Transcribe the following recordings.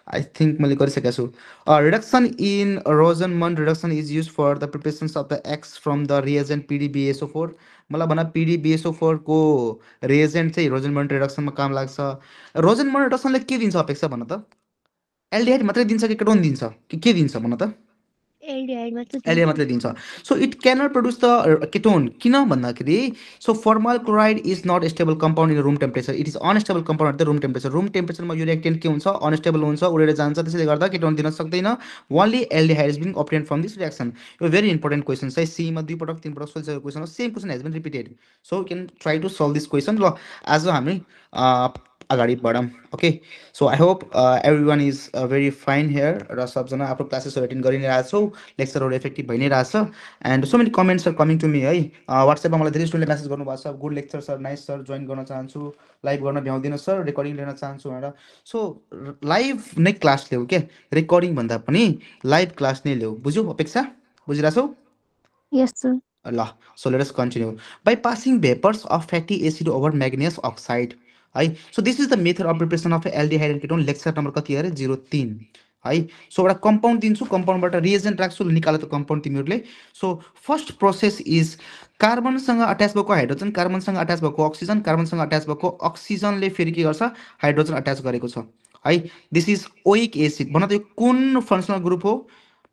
I think मैले गरिसकेको छु. Reduction in Rosenmund reduction is used for the preparations of the X from the reagent PDBSO4. मलाई भन PDBSO4 को reagent चाहिँ Rosenmund reduction मा काम लाग्छ. Rosenmund reduction ले के दिन्छ अपेक्षा भन त? एल्डिहाइड मात्रै दिन्छ कि केटोन दिन्छ कि के दिन्छ भन त? एल्डिहाइड मात्र एलए दिन्छ। मात्रै दिन्छ. So it cannot produce the ketone. किन भन्दाखेरि so formyl chloride is not stable compound in room temperature. It is unstable compound at the room temperature. Room टेम्परेचरमा यो रिएक्टेन्ट के हुन्छ अनस्टेबल हुन्छ उडेर जान्छ त्यसैले गर्दा केटोन दिन सक्दैन. Only aldehyde is being obtained from this reaction. यो भेरी इम्पोर्टेन्ट क्वेसन चाहिँ सीमा 2 पटक 3 पटक सोधिसकेको क्वेसन हो. Same question has been repeated. So you can try to solve this question. ल आज हामी अगाडि बढौँ. Okay so I hope every one is very fine here र सबजना आफ्नो क्लासेसहरू एटेन्ड गरि नै रहेको छौँ. लेक्चरहरू इफेक्टिभ भइ नै रहेछ. And so many comments are coming to me है. वाट्सएपमा मलाई धेरै स्टुडेन्टले मेसेज गर्नुभएको छ. Good lecture sir, nice sir, join गर्न चाहन्छु, लाइभ गर्न भ्याउँदिनँ सर, रेकर्डिङ लिन चाहन्छु भनेर. सो लाइभ नै क्लास ल्याऊ के, रेकर्डिङ भन्दा पनि लाइभ क्लास नै ल्याऊ. बुझ्यौ अपेक्षा? बुझिरहेछौ? Yes sir. ल so let us continue. By passing vapours of fatty acid over manganese oxide है. So this is the method of preparation of aldehyde and ketone. Lecture number कति अरे 03 है. सो एउटा कम्पाउन्ड दिन्छु, कम्पाउन्डबाट रिएजेन्ट राख्छु, निकाल त कम्पाउन्ड तिमीहरूले. सो फर्स्ट प्रोसेस इज कार्बनसँग अट्याच भएको हाइड्रोजन, कार्बनसँग अट्याच भएको अक्सिजन, कार्बनसँग अट्याच भएको अक्सिजनले फेरि के गर्छ हाइड्रोजन अट्याच गरेको छ है. This is oic acid. भन त यो कुन फङ्सनल ग्रुप हो?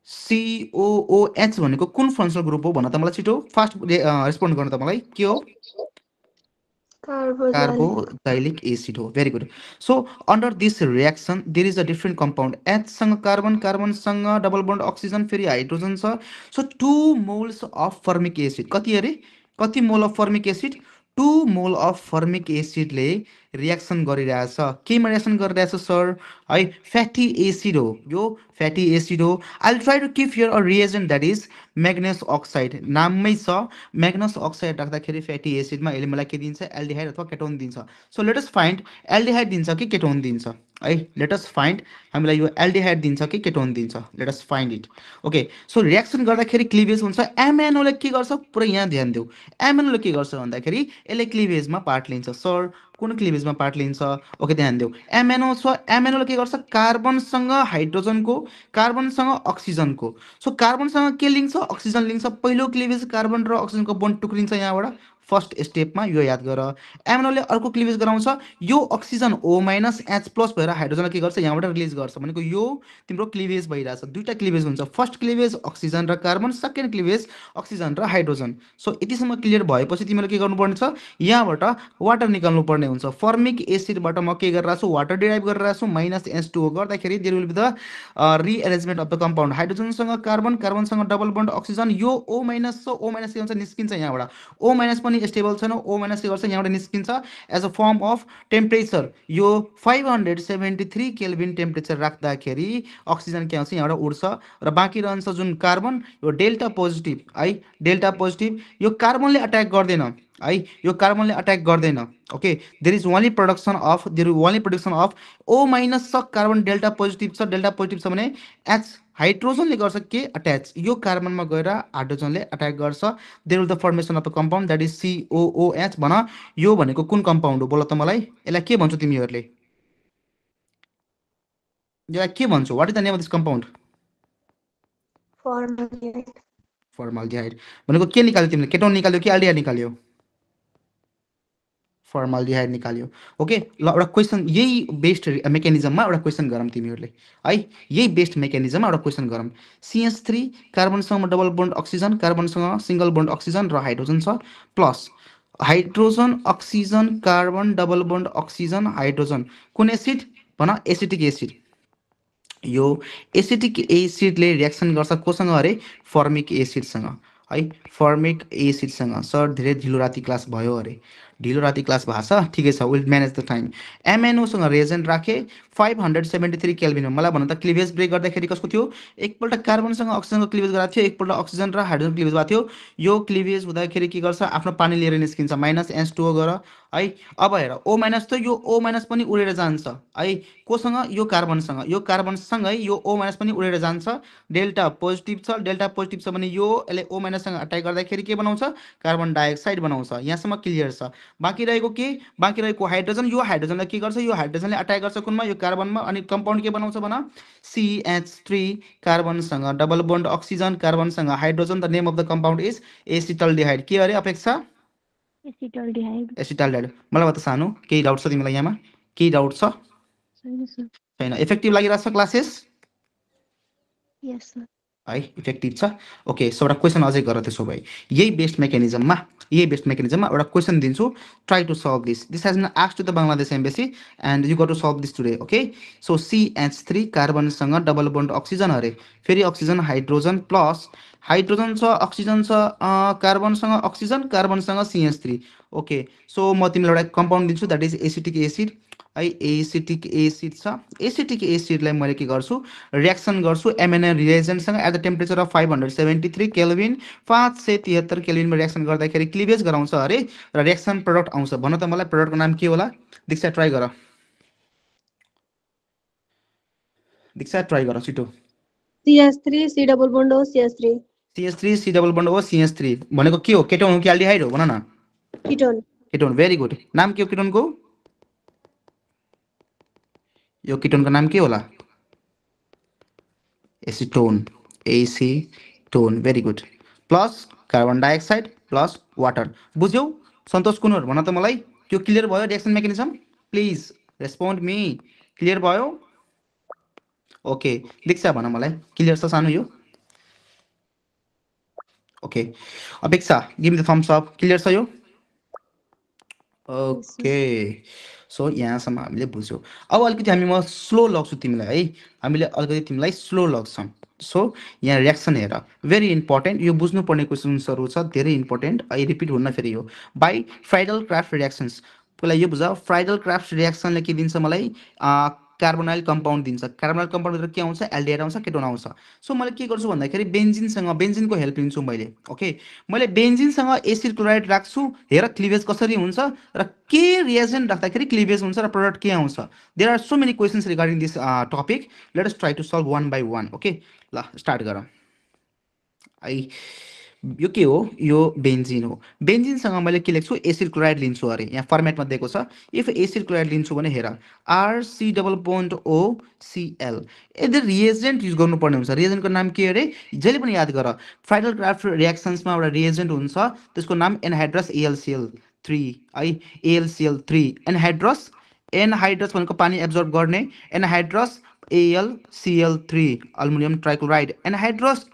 COOH भनेको कुन फङ्सनल ग्रुप हो भन त मलाई छिटो. फास्ट रेस्पोन्ड गर्नु त मलाई. के हो? कार्बोजाइलिक एसिड हो. Very good. So under this reaction there is a different compound. एचसँग कार्बन, कार्बनसँग डबल बन्ड अक्सिजन, फेरि हाइड्रोजन छ. So 2 moles of formic acid. कति अरे? कति mole of formic acid? 2 mole of फर्मिक एसिडले reaction गरिरहेछ. केमा रिएक्सन गरिरहेछ सर है? फ्याटी एसिड हो. यो फ्याटी एसिड हो. I try to keep here a reagent that is manganese oxide. नाममै छ म्याग्नेस अक्साइड राख्दाखेरि फ्याटी एसिडमा यसले मलाई के दिन्छ एल्डिहाइड अथवा केटोन दिन्छ. सो लेट अस फाइन्ड एल्डिहाइड दिन्छ कि केटोन दिन्छ है. लेट अस फाइन्ड हामीलाई यो एल्डिहाइड दिन्छ कि केटोन दिन्छ. Let us find it. Okay so reaction गर्दाखेरि क्लिभेज हुन्छ. एमएनओले के गर्छ पुरै यहाँ ध्यान देऊ. एमएनओले के गर्छ भन्दाखेरि यसले क्लिभेजमा पार्ट लिन्छ. सर कुन क्लिभेजमा पार्ट लिन्छ? ओके ध्यान देऊ. एमएनओ छ. एमएनओले के गर्छ कार्बनसँग हाइड्रोजनको, कार्बनसँग अक्सिजनको. सो कार्बनसँग के लिन्छ अक्सिजन लिन्छ. पहिलो क्लिभेज कार्बन र अक्सिजनको बोन्ड टुक्रिन्छ यहाँबाट फर्स्ट स्टेपमा. यो याद गर. एमएनओले अर्को क्लिभेज गराउँछ. यो oxygen O minus H plus भएर हाइड्रोजनलाई के गर्छ यहाँबाट रिलिज गर्छ. भनेको यो तिम्रो क्लिभेज भइरहेछ. दुईवटा क्लिभेज हुन्छ. फर्स्ट क्लिभेज अक्सिजन र कार्बन, सेकेन्ड क्लिभेज अक्सिजन र हाइड्रोजन. सो यतिसम्म क्लियर भएपछि तिमीले के गर्नुपर्ने छ यहाँबाट वाटर निकाल्नु पर्ने हुन्छ. फर्मिक एसिडबाट म के गरिरहेको छु वाटर डिराइभ गरिरहेको छु. माइनस H2O गर्दाखेरि there will be the rearrangement of the compound. हाइड्रोजनसँग कार्बन, कार्बनसँग डबल बन्ड अक्सिजन. यो O माइनस छ. O माइनस के हुन्छ निस्किन्छ यहाँबाट. O माइनस पनि स्टेबल छैन. O माइनस के गर्छ यहाँबाट निस्किन्छ as a form of temperature. यो 573 केल्भिन टेम्परेचर राख्दाखेरि अक्सिजन के आउँछ यहाँबाट उड्छ र बाँकी रहन्छ जुन कार्बन. यो डेल्टा पोजिटिभ है. डेल्टा पोजिटिभ यो कार्बनले अट्याक गर्दैन है. यो कार्बनले अट्याक गर्दैन. Okay there is only production of O minus छ. कार्बन डेल्टा पोजिटिभ छ. डेल्टा पोजिटिभ छ भने एच हाइड्रोजनले गर्छ के अट्याच. यो कार्बनमा गएर हाइड्रोजनले अट्याक गर्छ. There will the formation of the compound that is COOH. भन यो भनेको कुन कम्पाउन्ड हो बोल त मलाई. यसलाई के भन्छौ तिमीहरूले? यसलाई के भन्छौ? What is the name of this compound? Formaldehyde. भनेको के निकाल्यो तिमीले? केटोन निकाल्यो कि एल्डिहाइड निकाल्यो? फर्माल्डिहाइड निकाल्यो. ओके ल एउटा क्वेसन यही बेस्ड मेकानिजममा एउटा क्वेसन गरौँ तिमीहरूले है. यही बेस्ड मेकानिजममा एउटा क्वेसन गरौँ. CH3 कार्बनसँग डबल बोन्ड अक्सिजन, कार्बनसँग सिङ्गल बोन्ड अक्सिजन र हाइड्रोजन छ plus hydrogen oxygen carbon double bond oxygen hydrogen. कुन एसिड भन? Acetic acid. यो एसिटिक एसिडले रिएक्सन गर्छ कोसँग अरे? फर्मिक एसिडसँग है. फर्मिक एसिडसँग. सर धेरै ढिलो राति क्लास भयो अरे. ढिलो राति क्लास भएको छ ठिकै छ. Will manage the time. एमएनओसँग रिएजेन्ट राखेँ 573 केल्भिनमा. मलाई भन त क्लिभेज ब्रेक गर्दाखेरि कसको थियो? एकपल्ट कार्बनसँग अक्सिजनको क्लिभेज गराएको थियो, एकपल्ट अक्सिजन र हाइड्रोजन क्लिभेज भएको थियो. यो क्लिभेज हुँदाखेरि के गर्छ आफ्नो पानी लिएर निस्किन्छ. माइनस H2O गर है. अब हेर O माइनस त यो O माइनस पनि उडेर जान्छ है. कोसँग? यो कार्बनसँग. यो कार्बनसँगै यो O माइनस पनि उडेर जान्छ. डेल्टा पोजिटिभ छ. डेल्टा पोजिटिभ छ भने यो यसले O माइनससँग अट्याक गर्दाखेरि के बनाउँछ कार्बन डाइअक्साइड बनाउँछ. यहाँसम्म क्लियर छ. बाँकी रहेको के, बाँकी रहेको हाइड्रोजन। यो हाइड्रोजनलाई के गर्छ, यो हाइड्रोजनले अट्याक गर्छ कुनमा, यो कार्बनमा, अनि कम्पाउन्ड के बनाउँछ भन, CH3, कार्बनसँग डबल बोन्ड अक्सिजन, कार्बनसँग hydrogen. The name of the compound is acetaldehyde. के अरे अपेक्षा, एसिटल्डिहाइड। एसिटल्डिहाइड। मलाई बता सानो, केही डाउट छ तिमीलाई यहाँमा, केही डाउट छ छैन सर। छैन? इफेक्टिभ लागिरहेको छ क्लासेस यस सर। है, इफेक्टिभ छ। ओके, सो एउटा क्वेसन अझै गर त्यसो भए, यही बेस्ट मेकानिजममा एउटा क्वेसन दिन्छु, try to solve this. This has been asked to the Bangladesh embassy and you got to solve this today. Okay, so CH3 कार्बनसँग डबल बोन्ड अक्सिजन अरे, फेरि अक्सिजन हाइड्रोजन प्लस हाइड्रोजन छ, अक्सिजन छ, कार्बनसँग oxygen, कार्बनसँग CH3। Okay, so म तिमीलाई एउटा कम्पाउन्ड दिन्छु, द्याट इज एसिटिक एसिड है। एसिटिक एसिड छ, एसिटिक एसिडलाई मैले के गर्छु, रियाक्सन गर्छु एमएनए रिएजेन्टसँग at the temperature of 573 Calvin, 573 केल्भिनमा reaction गर्दाखेरि क्लिभेज गराउँछ अरे, र रियाक्सन प्रडक्ट आउँछ। भन त मलाई प्रडक्टको नाम के होला? दीक्षा ट्राई गर, दीक्षा ट्राई गर छिटो। CH3 C double bond O CH3 CH3 C double bond हो, CH3 भनेको के हो, केटोन हो कि एल्डिहाइड हो, भन न। ketone ketone, very good. नाम के हो केटोनको, यो केटोनको नाम के होला? Acetone, acetone, very good. Plus carbon dioxide plus water. बुझ्यौ सन्तोष कुनर, भन त मलाई, त्यो क्लियर भयो reaction mechanism? Please respond me, clear भयो? ओके, दीक्षा भन मलाई, क्लियर छ सानो यो? ओके, अपेक्षा give me the thumbs up, clear छ यो? ओके, सो यहाँसम्म हामीले बुझ्यौँ। अब अलिकति हामी म स्लो लग्छु तिमीलाई है, हामीले अलिकति तिमीलाई स्लो लग्छौँ। सो यहाँ रियाक्सन हेर, भेरी इम्पोर्टेन्ट, यो बुझ्नुपर्ने क्वेसन्सहरू छ, धेरै इम्पोर्टेन्ट। आई रिपिट हुन्न फेरि यो। बाई फ्राइडल क्राफ्ट रियाक्सन्स, पहिला यो बुझ, फ्राइडल क्राफ्ट रियाक्सनले के दिन्छ मलाई, कार्बोनाइल कम्पाउन्ड दिन्छ। कार्बोनाइल कम्पाउन्डभित्र के आउँछ, एल्डिहाइड आउँछ, केटोन आउँछ। सो मैले के गर्छु भन्दाखेरि बेन्जिनसँग, बेन्जिनको हेल्प लिन्छु मैले। ओके, मैले बेन्जिनसँग एसिड क्लोराइड राख्छु, हेर क्लिभेज कसरी हुन्छ, र के रिएजेन्ट राख्दाखेरि क्लिभेज हुन्छ, र प्रडक्ट के आउँछ। There are so many questions regarding this topic, let us try to solve one by one. Okay, ल स्टार्ट गरौँ। आई, यो के हो, यो बेन्जिन हो। बेन्जिनसँग मैले के लेख्छु, एसिड क्लोराइड लिन्छु अरे, यहाँ फर्मेटमा दिएको छ। इफ एसिड क्लोराइड लिन्छु भने हेर, RC डबल बोन्ड OCl, यदि रिएजेन्ट युज गर्नुपर्ने हुन्छ, रिएजेन्टको नाम के अरे, जहिले पनि याद गर, फ्राइडल क्राफ्ट रिएक्सन्समा एउटा रिएजेन्ट हुन्छ, त्यसको नाम एनहाइड्रस AlCl3 है, AlCl3 एनहाइड्रस, एनहाइड्रस भनेको पानी एब्जर्ब गर्ने, anhydrous AlCl3 aluminium trichloride. Anhydrous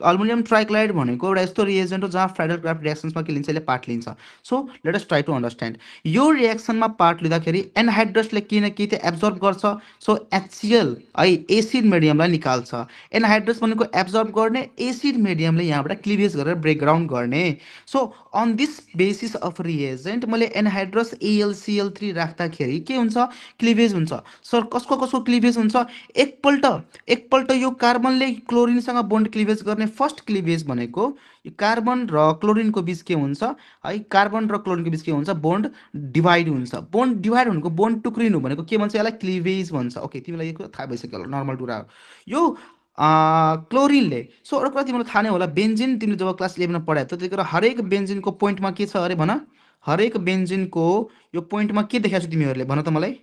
aluminium trichloride भनेको एउटा यस्तो रिएजेन्ट हो जहाँ फ्राइडल क्राफ्ट रिएक्सन्समा के लिन्छ, यसले पार्ट लिन्छ। So let us try to understand, यो रिएक्सनमा पार्ट लिँदाखेरि एनहाइड्रसले के न के त एब्जर्ब गर्छ, सो HCl है, एसिड मिडियमलाई निकाल्छ। एनहाइड्रस भनेको एब्जर्ब गर्ने, एसिड मिडियमले यहाँबाट क्लिभेज गरेर ब्रेकग्राउन्ड गर्ने। So on this basis of reagent मैले एनहाइड्रस AlCl3 राख्दाखेरि के हुन्छ, क्लिभेज हुन्छ। सर कसको कसको क्लिभेज हुन्छ, एकपल्ट यो कार्बनले क्लोरिनसँग बोन्ड क्लिभेज गर्ने, फर्स्ट क्लिभेज भनेको यो कार्बन र क्लोरिनको बिच के हुन्छ है, कार्बन र क्लोरिनको बिच के हुन्छ, बोन्ड डिभाइड हुन्छ। बोन्ड डिभाइड भनेको बोन्ड टुक्रिनु भनेको के भन्छ, यसलाई क्लिभेज भन्छ। ओके, तिमीलाई यो थाहा भइसक्यो होला, नर्मल कुरा हो यो। क्लोरिनले, सो एउटा कुरा तिमीलाई थाहा नै होला, बेन्जिन तिमीले जब क्लास 11मा पढायो त त्यतिखेर हरेक बेन्जिनको पोइन्टमा के छ अरे भन, हरेक बेन्जिनको यो पोइन्टमा के देखाएको छ तिमीहरूले, भन त मलाई,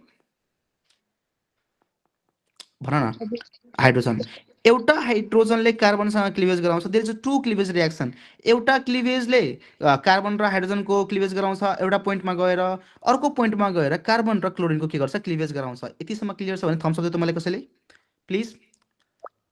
भन न। हाइड्रोजन, एउटा हाइड्रोजनले कार्बनसँग क्लिभेज गराउँछ, देयर इज टु क्लिभेज रियाक्सन। एउटा क्लिभेजले कार्बन र हाइड्रोजनको क्लिभेज गराउँछ एउटा पोइन्टमा गएर, अर्को पोइन्टमा गएर कार्बन र क्लोरिनको के गर्छ, क्लिभेज गराउँछ। यतिसम्म क्लियर छ भने थम्स अप दियो त मलाई कसैले, प्लिज।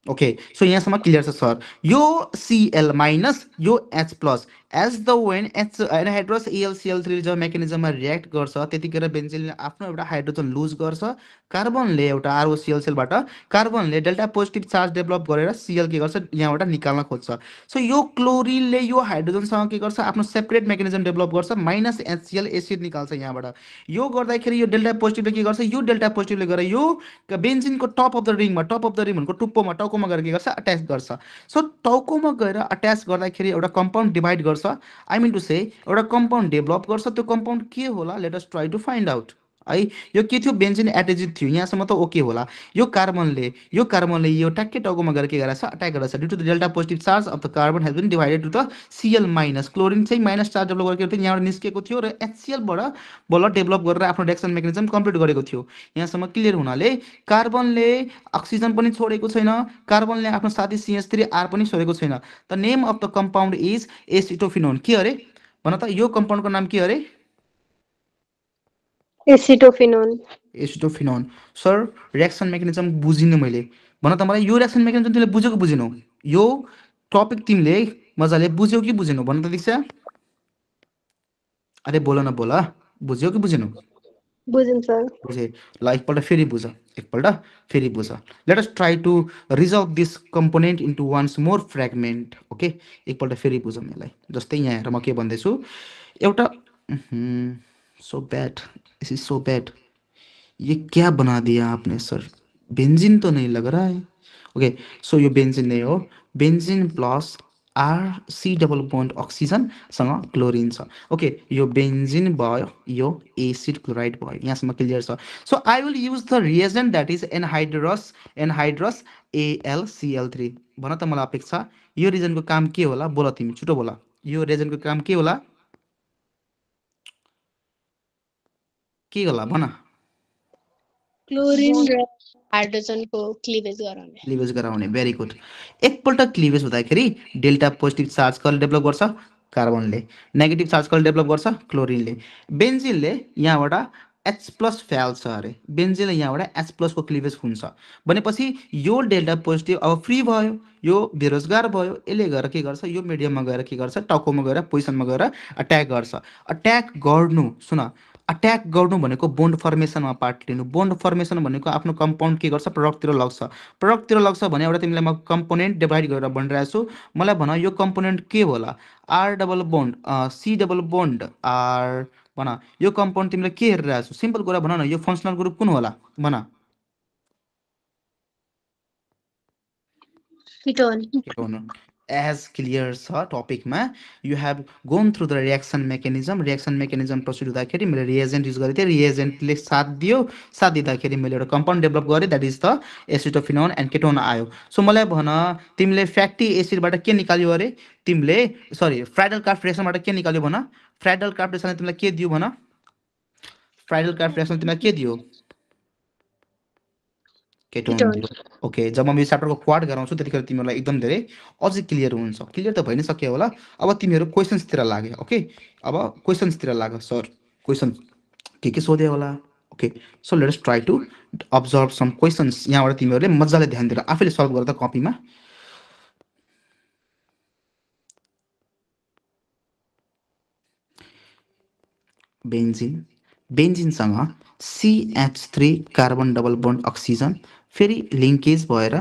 ओके, सो यहाँसम्म क्लियर छ सर। यो Cl माइनस यो H plus, as the when anhydrous AlCl3 जब मेकानिजममा रियाक्ट गर्छ त्यतिखेर बेन्जिनले आफ्नो एउटा हाइड्रोजन लुज गर्छ, कार्बनले एउटा ROCl सेलबाट कार्बनले डेल्टा पोजिटिभ चार्ज डेभलप गरेर Cl के गर्छ, यहाँबाट निकाल्न खोज्छ। सो यो क्लोरिनले यो हाइड्रोजनसँग के गर्छ, आफ्नो सेपरेट मेकानिजम डेभलप गर्छ, माइनस HCl एसिड निकाल्छ यहाँबाट। यो गर्दाखेरि यो डेल्टा पोजिटिभले के गर्छ, यो डेल्टा पोजिटिभले गरेर यो बेन्जिनको टप अफ द रिङमा, टप अफ द रिङ भनेको टुप्पोमा, टाउकोमा गएर के गर्छ, अट्याच गर्छ। सो टाउकोमा गएर अट्याच गर्दाखेरि एउटा कम्पाउन्ड डिभाइड गर्छ, आई मिन टु से एउटा कम्पाउन्ड डेभलप गर्छ। त्यो कम्पाउन्ड के होला, let us try to find out. है। यो के थियो बेन्जिन एटेजिड थियो यहाँसम्म त ओके होला। यो कार्बनले यो ट्याक्कै टाउकोमा गएर के गरेछ अट्याक गरेछ due to the delta positive charge of the carbon has been divided to the CL minus chlorine चाहिँ माइनस चार्ज डेभलप गरेको थियो यहाँबाट निस्केको थियो र एचसिएलबाट बल्ल डेभलप गरेर आफ्नो रिएक्सन मेकानिजम कम्प्लिट गरेको थियो। यहाँसम्म क्लियर हुनाले कार्बनले अक्सिजन पनि छोडेको छैन, कार्बनले आफ्नो साथी CH3R पनि छोडेको छैन। The name of the compound is acetophenone. के अरे भन त यो कम्पाउन्डको नाम के अरे? Acetophenone. Acetophenone. Sir reaction mechanism बुझिनँ मैले, भन त मलाई यो रिएक्सन मेकानिजम तिमीले बुझ्यौ कि बुझेनौ? यो टपिक तिमीले मजाले बुझ्यौ कि बुझेनौ भन त दीक्षा? अरे बोल न बोल, बुझ्यौ कि बुझेनौ? बुझेँ सर। बुझे ल एकपल्ट फेरि बुझ, एकपल्ट फेरि बुझ। Let us try to resolve this component into ones more fragment. Okay एकपल्ट फेरि बुझौँ यसलाई। जस्तै यहाँ हेर म के भन्दैछु एउटा so bad, this is so bad, ये क्या बना दिया आपने सर, बेंजीन तो नहीं लग रहा है। ओके सो यो बेन्जिन नै हो, benzene plus C double bond अक्सिजनसँग क्लोरिन छ। ओके यो बेन्जिन भयो, यो एसिड क्लोराइड भयो, यहाँसम्म क्लियर छ। So I will use the reagent that is anhydrous AlCl3। भन त मलाई अपेक्षा यो रिएजेन्टको काम के होला? बोल तिमी छिटो बोल, यो रिएजेन्टको काम के होला? के होला भन? क्लोरिन र हाइड्रोजनको क्लिवेज गराउने। क्लिवेज गराउने, भेरी गुड। एकपल्ट क्लिवेज हुँदाखेरि डेल्टा पोजिटिभ चार्ज कसले डेभलप गर्छ? कार्बनले। नेगेटिभ चार्ज कसले डेभलप गर्छ? क्लोरिनले। बेन्जिनले यहाँबाट H प्लस फ्याल्छ अरे, बेन्जिनले यहाँबाट H प्लसको क्लिवेज हुन्छ भनेपछि यो डेल्टा पोजिटिभ अब फ्री भयो, यो बेरोजगार भयो, यसले गएर के गर्छ यो मिडियममा गएर के गर्छ टाउकोमा गएर पोजिसनमा गएर अट्याक गर्छ। अट्याक गर्नु सुन, अट्याक गर्नु भनेको बोन्ड फर्मेसनमा पार्ट लिनु। बोन्ड फर्मेसन भनेको आफ्नो कम्पाउन्ड के गर्छ प्रडक्टतिर लग्छ। प्रडक्टतिर लग्छ भने एउटा तिमीलाई म कम्पोनेन्ट डिभाइड गरेर भनिरहेको छु। मलाई भन यो कम्पोनेन्ट के होला? R double bond C double bond R, भन यो कम्पाउन्ड तिमीले के हेरिरहेको छौ? सिम्पल कुरा भन न, यो फङ्सनल ग्रुप कुन होला भन? किटोन। एज क्लियर छ टपिकमा, you have gone through the reaction mechanism. Reaction mechanism proceed हुँदाखेरि मैले रिएजेन्ट युज गरेको थिएँ, रिएजेन्टले साथ दियो, साथ दिँदाखेरि मैले एउटा कम्पाउन्ड डेभलप गरेँ that is the acetophenone and ketone आयो। सो मलाई भन तिमीले फ्याटी एसिडबाट के निकाल्यो अरे? तिमीले सरी फ्राइडल क्राफ्ट रिएक्सनबाट के निकाल्यो भन? फ्राइडल क्राफ्ट रिएक्सनले तिमीलाई के दियो भन? फ्राइडल क्राफ्ट रिएक्सनले तिमीलाई के दियो? केटोन दियो। ओके जब म यो च्याप्टरको क्वाड गराउँछु त्यतिखेर तिमीहरूलाई एकदम धेरै अझै क्लियर हुन्छ। क्लियर त भइ नै सक्यो होला। अब तिमीहरू क्वेसन्सतिर लाग्यो। ओके अब क्वेसन्सतिर लाग। सर क्वेसन के सोध्यो होला? Okay so let us try to observe some questions. यहाँबाट तिमीहरूले मजाले ध्यान दिएर आफैले सल्भ गर त कपीमा। बेन्जिनसँग CH3 carbon double bond oxygen, फेरि लिङ्केज भएर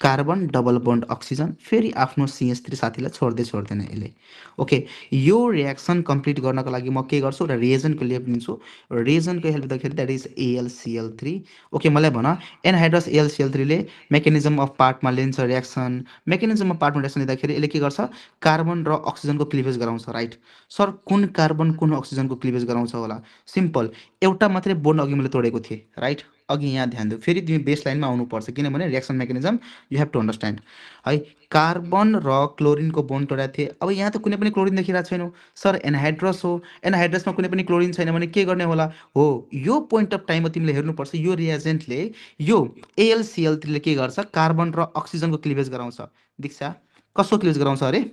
कार्बन डबल बोन्ड अक्सिजन, फेरि आफ्नो CH3 साथीलाई छोड्दैन यसले। ओके यो रिएक्सन कम्प्लिट गर्नको लागि म के गर्छु? एउटा रिएजेन्टको हेल्प लिन्छु। रिएजेन्टको हेल्प लिँदाखेरि द्याट इज AlCl3। ओके मलाई भन एनहाइड्रस AlCl3ले मेकानिजम अफ पार्टमा लिन्छ रिएक्सन। मेकानिजम अफ पार्टमा रिएक्सन लिँदाखेरि यसले के गर्छ? कार्बन र अक्सिजनको क्लिवेज गराउँछ, राइट? सर कुन कार्बन कुन अक्सिजनको क्लिवेज गराउँछ होला? सिम्पल, एउटा मात्रै बोन्ड अघि मैले तोडेको थिएँ, राइट? अघि यहाँ ध्यान दियो, फेरि तिमी बेस लाइनमा आउनुपर्छ किनभने reaction mechanism you have to understand है। कार्बन र क्लोरिनको बोन्ड तोडेको थिएँ। अब यहाँ त कुनै पनि क्लोरिन देखिरहेको छैनौँ। सर एनहाइड्रस हो, एनहाइड्रसमा कुनै पनि क्लोरिन छैन भने के गर्ने होला? हो यो पोइन्ट अफ टाइममा तिमीले हेर्नुपर्छ यो रिएजेन्टले यो AlCl3ले के गर्छ? कार्बन र अक्सिजनको क्लिवेज गराउँछ। दीक्षा कसको क्लिवेज गराउँछ अरे?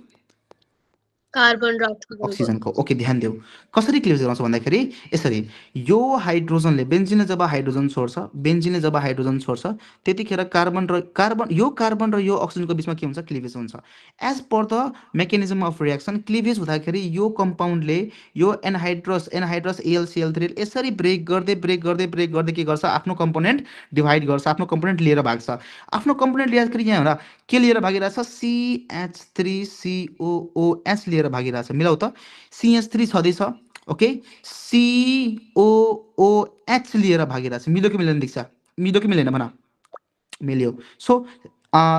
कार्बन र अक्सिजनको। ओके ध्यान देऊ कसरी क्लिवेज गराउँछ भन्दाखेरि यसरी, यो हाइड्रोजनले बेन्जिनले जब हाइड्रोजन छोड्छ त्यतिखेर यो कार्बन र यो अक्सिजनको बिचमा के हुन्छ? क्लिवेज हुन्छ। As per the mechanism of reaction cleavage हुँदाखेरि यो कम्पाउन्डले यो एनहाइड्रस AlCl3 यसरी ब्रेक गर्दै के गर्छ? आफ्नो कम्पोनेन्ट डिभाइड गर्छ, आफ्नो कम्पोनेन्ट लिएर भाग्छ। आफ्नो कम्पोनेन्ट लिँदाखेरि यहाँ एउटा के लिएर भागिरहेछ? CH3COOH लिएर भागिरहेछ। मिलाउ त, CH3 छँदैछ, ओके COOH लिएर भागिरहेछ। मिल्यो कि मिलेन दीक्षा? मिल्यो कि मिलेन भन? मिल्यो। सो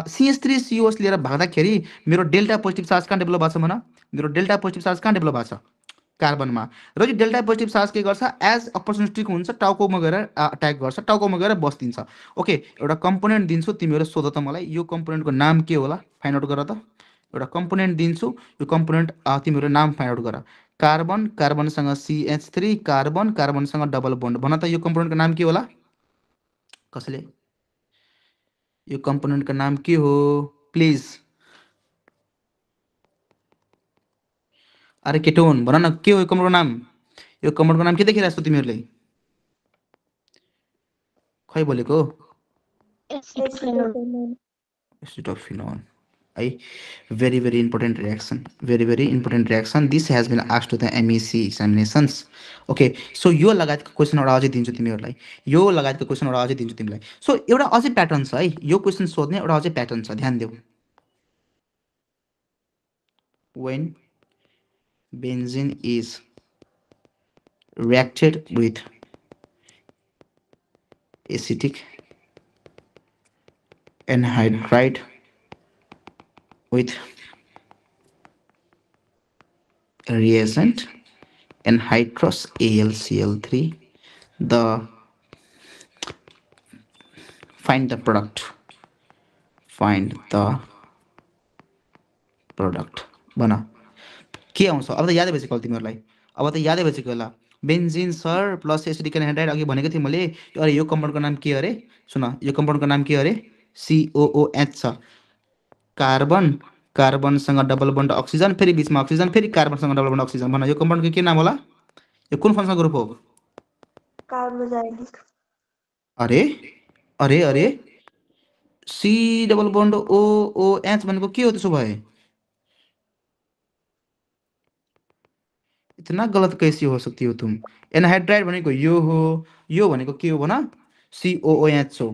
CH3COH लिएर भाग्दाखेरि मेरो डेल्टा पोजिटिभ चार्ज कहाँ डेभलप भएको छ भन? मेरो डेल्टा पोजिटिभ चार्ज कहाँ डेभलप भएको छ? कार्बनमा र यो डेल्टा पोजिटिभ चार्ज के गर्छ एज अपर्चुनिस्टिक हुन्छ टाउकोमा गएर अट्याक गर्छ टाउकोमा गएर बस्दिन्छ ओके एउटा कम्पोनेन्ट दिन्छु तिमीहरू सोध त मलाई यो कम्पोनेन्टको नाम के होला फाइन्ड आउट गर त एउटा कम्पोनेन्ट दिन्छु यो कम्पोनेन्ट तिमीहरू नाम फाइन्ड आउट गर कार्बन कार्बनसँग CH3 कार्बन कार्बनसँग डबल बोन्ड भन त यो कम्पोनेन्टको नाम के होला कसले यो कम्पोनेन्टको नाम के हो प्लिज अरे केटोन भन न के हो यो कम्पाउन्डको नाम यो कम्पाउन्डको नाम के देखिरहेको छ तिमीहरूले खै बोलेको Acetophenone. एसिटोफिनोन है very important reaction very important reaction this has been asked to the MEC examinations okay so यो लगायतको क्वेसन एउटा अझै दिन्छु तिमीहरूलाई यो लगायतको क्वेसन एउटा अझै दिन्छु तिमीलाई सो एउटा अझै प्याटर्न छ है यो क्वेसन सोध्ने एउटा अझै प्याटर्न छ ध्यान देऊ when benzene is reacted with acetic anhydride with reagent anhydrous AlCl3 the find the product बना के आउँछ अब त यादै भइसक्यो होला तिमीहरूलाई अब त यादै भइसक्यो होला benzene sir plus acidic anhydride अघि भनेको थिएँ मैले अरे यो कम्पाउन्डको नाम के अरे सुन यो कम्पाउन्डको नाम के अरे COOH छ कार्बन कार्बनसँग डबल बन्ड अक्सिजन फेरि बिचमा अक्सिजन फेरि कार्बनसँग डबल बन्ड अक्सिजन भन यो कम्पाउन्डको के नाम होला यो कुन फङ्सनल ग्रुप हो Carboxylic. अरे अरे अरे C डबल बन्ड OOH भनेको के हो त्यसो भए इतना गलत कैसे हो सकती हो तुम एनहाइड्राइड भनेको यो हो यो भनेको के हो भन COOH हो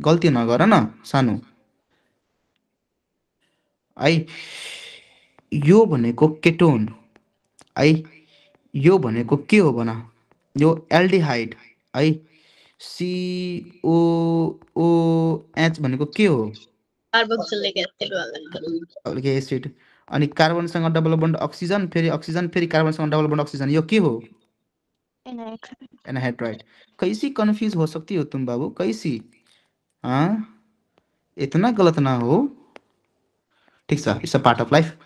गल्ती नगर न सानो है यो भनेको केटोन है यो भनेको के हो भन यो एल्डिहाइड है COOH भनेको के हो कार्बोक्सिलिक एसिड एसिड अनि कार्बनसँग डबल बन्ड अक्सिजन फेरि कार्बनसँग डबल बन्ड अक्सिजन यो के हो Anhydride. एनहाइड्राइड कैसी कंफ्यूज हो सकती हो तुम बाबू कैसी हाँ इतना गलत ना हो ठिक छ it's a part of life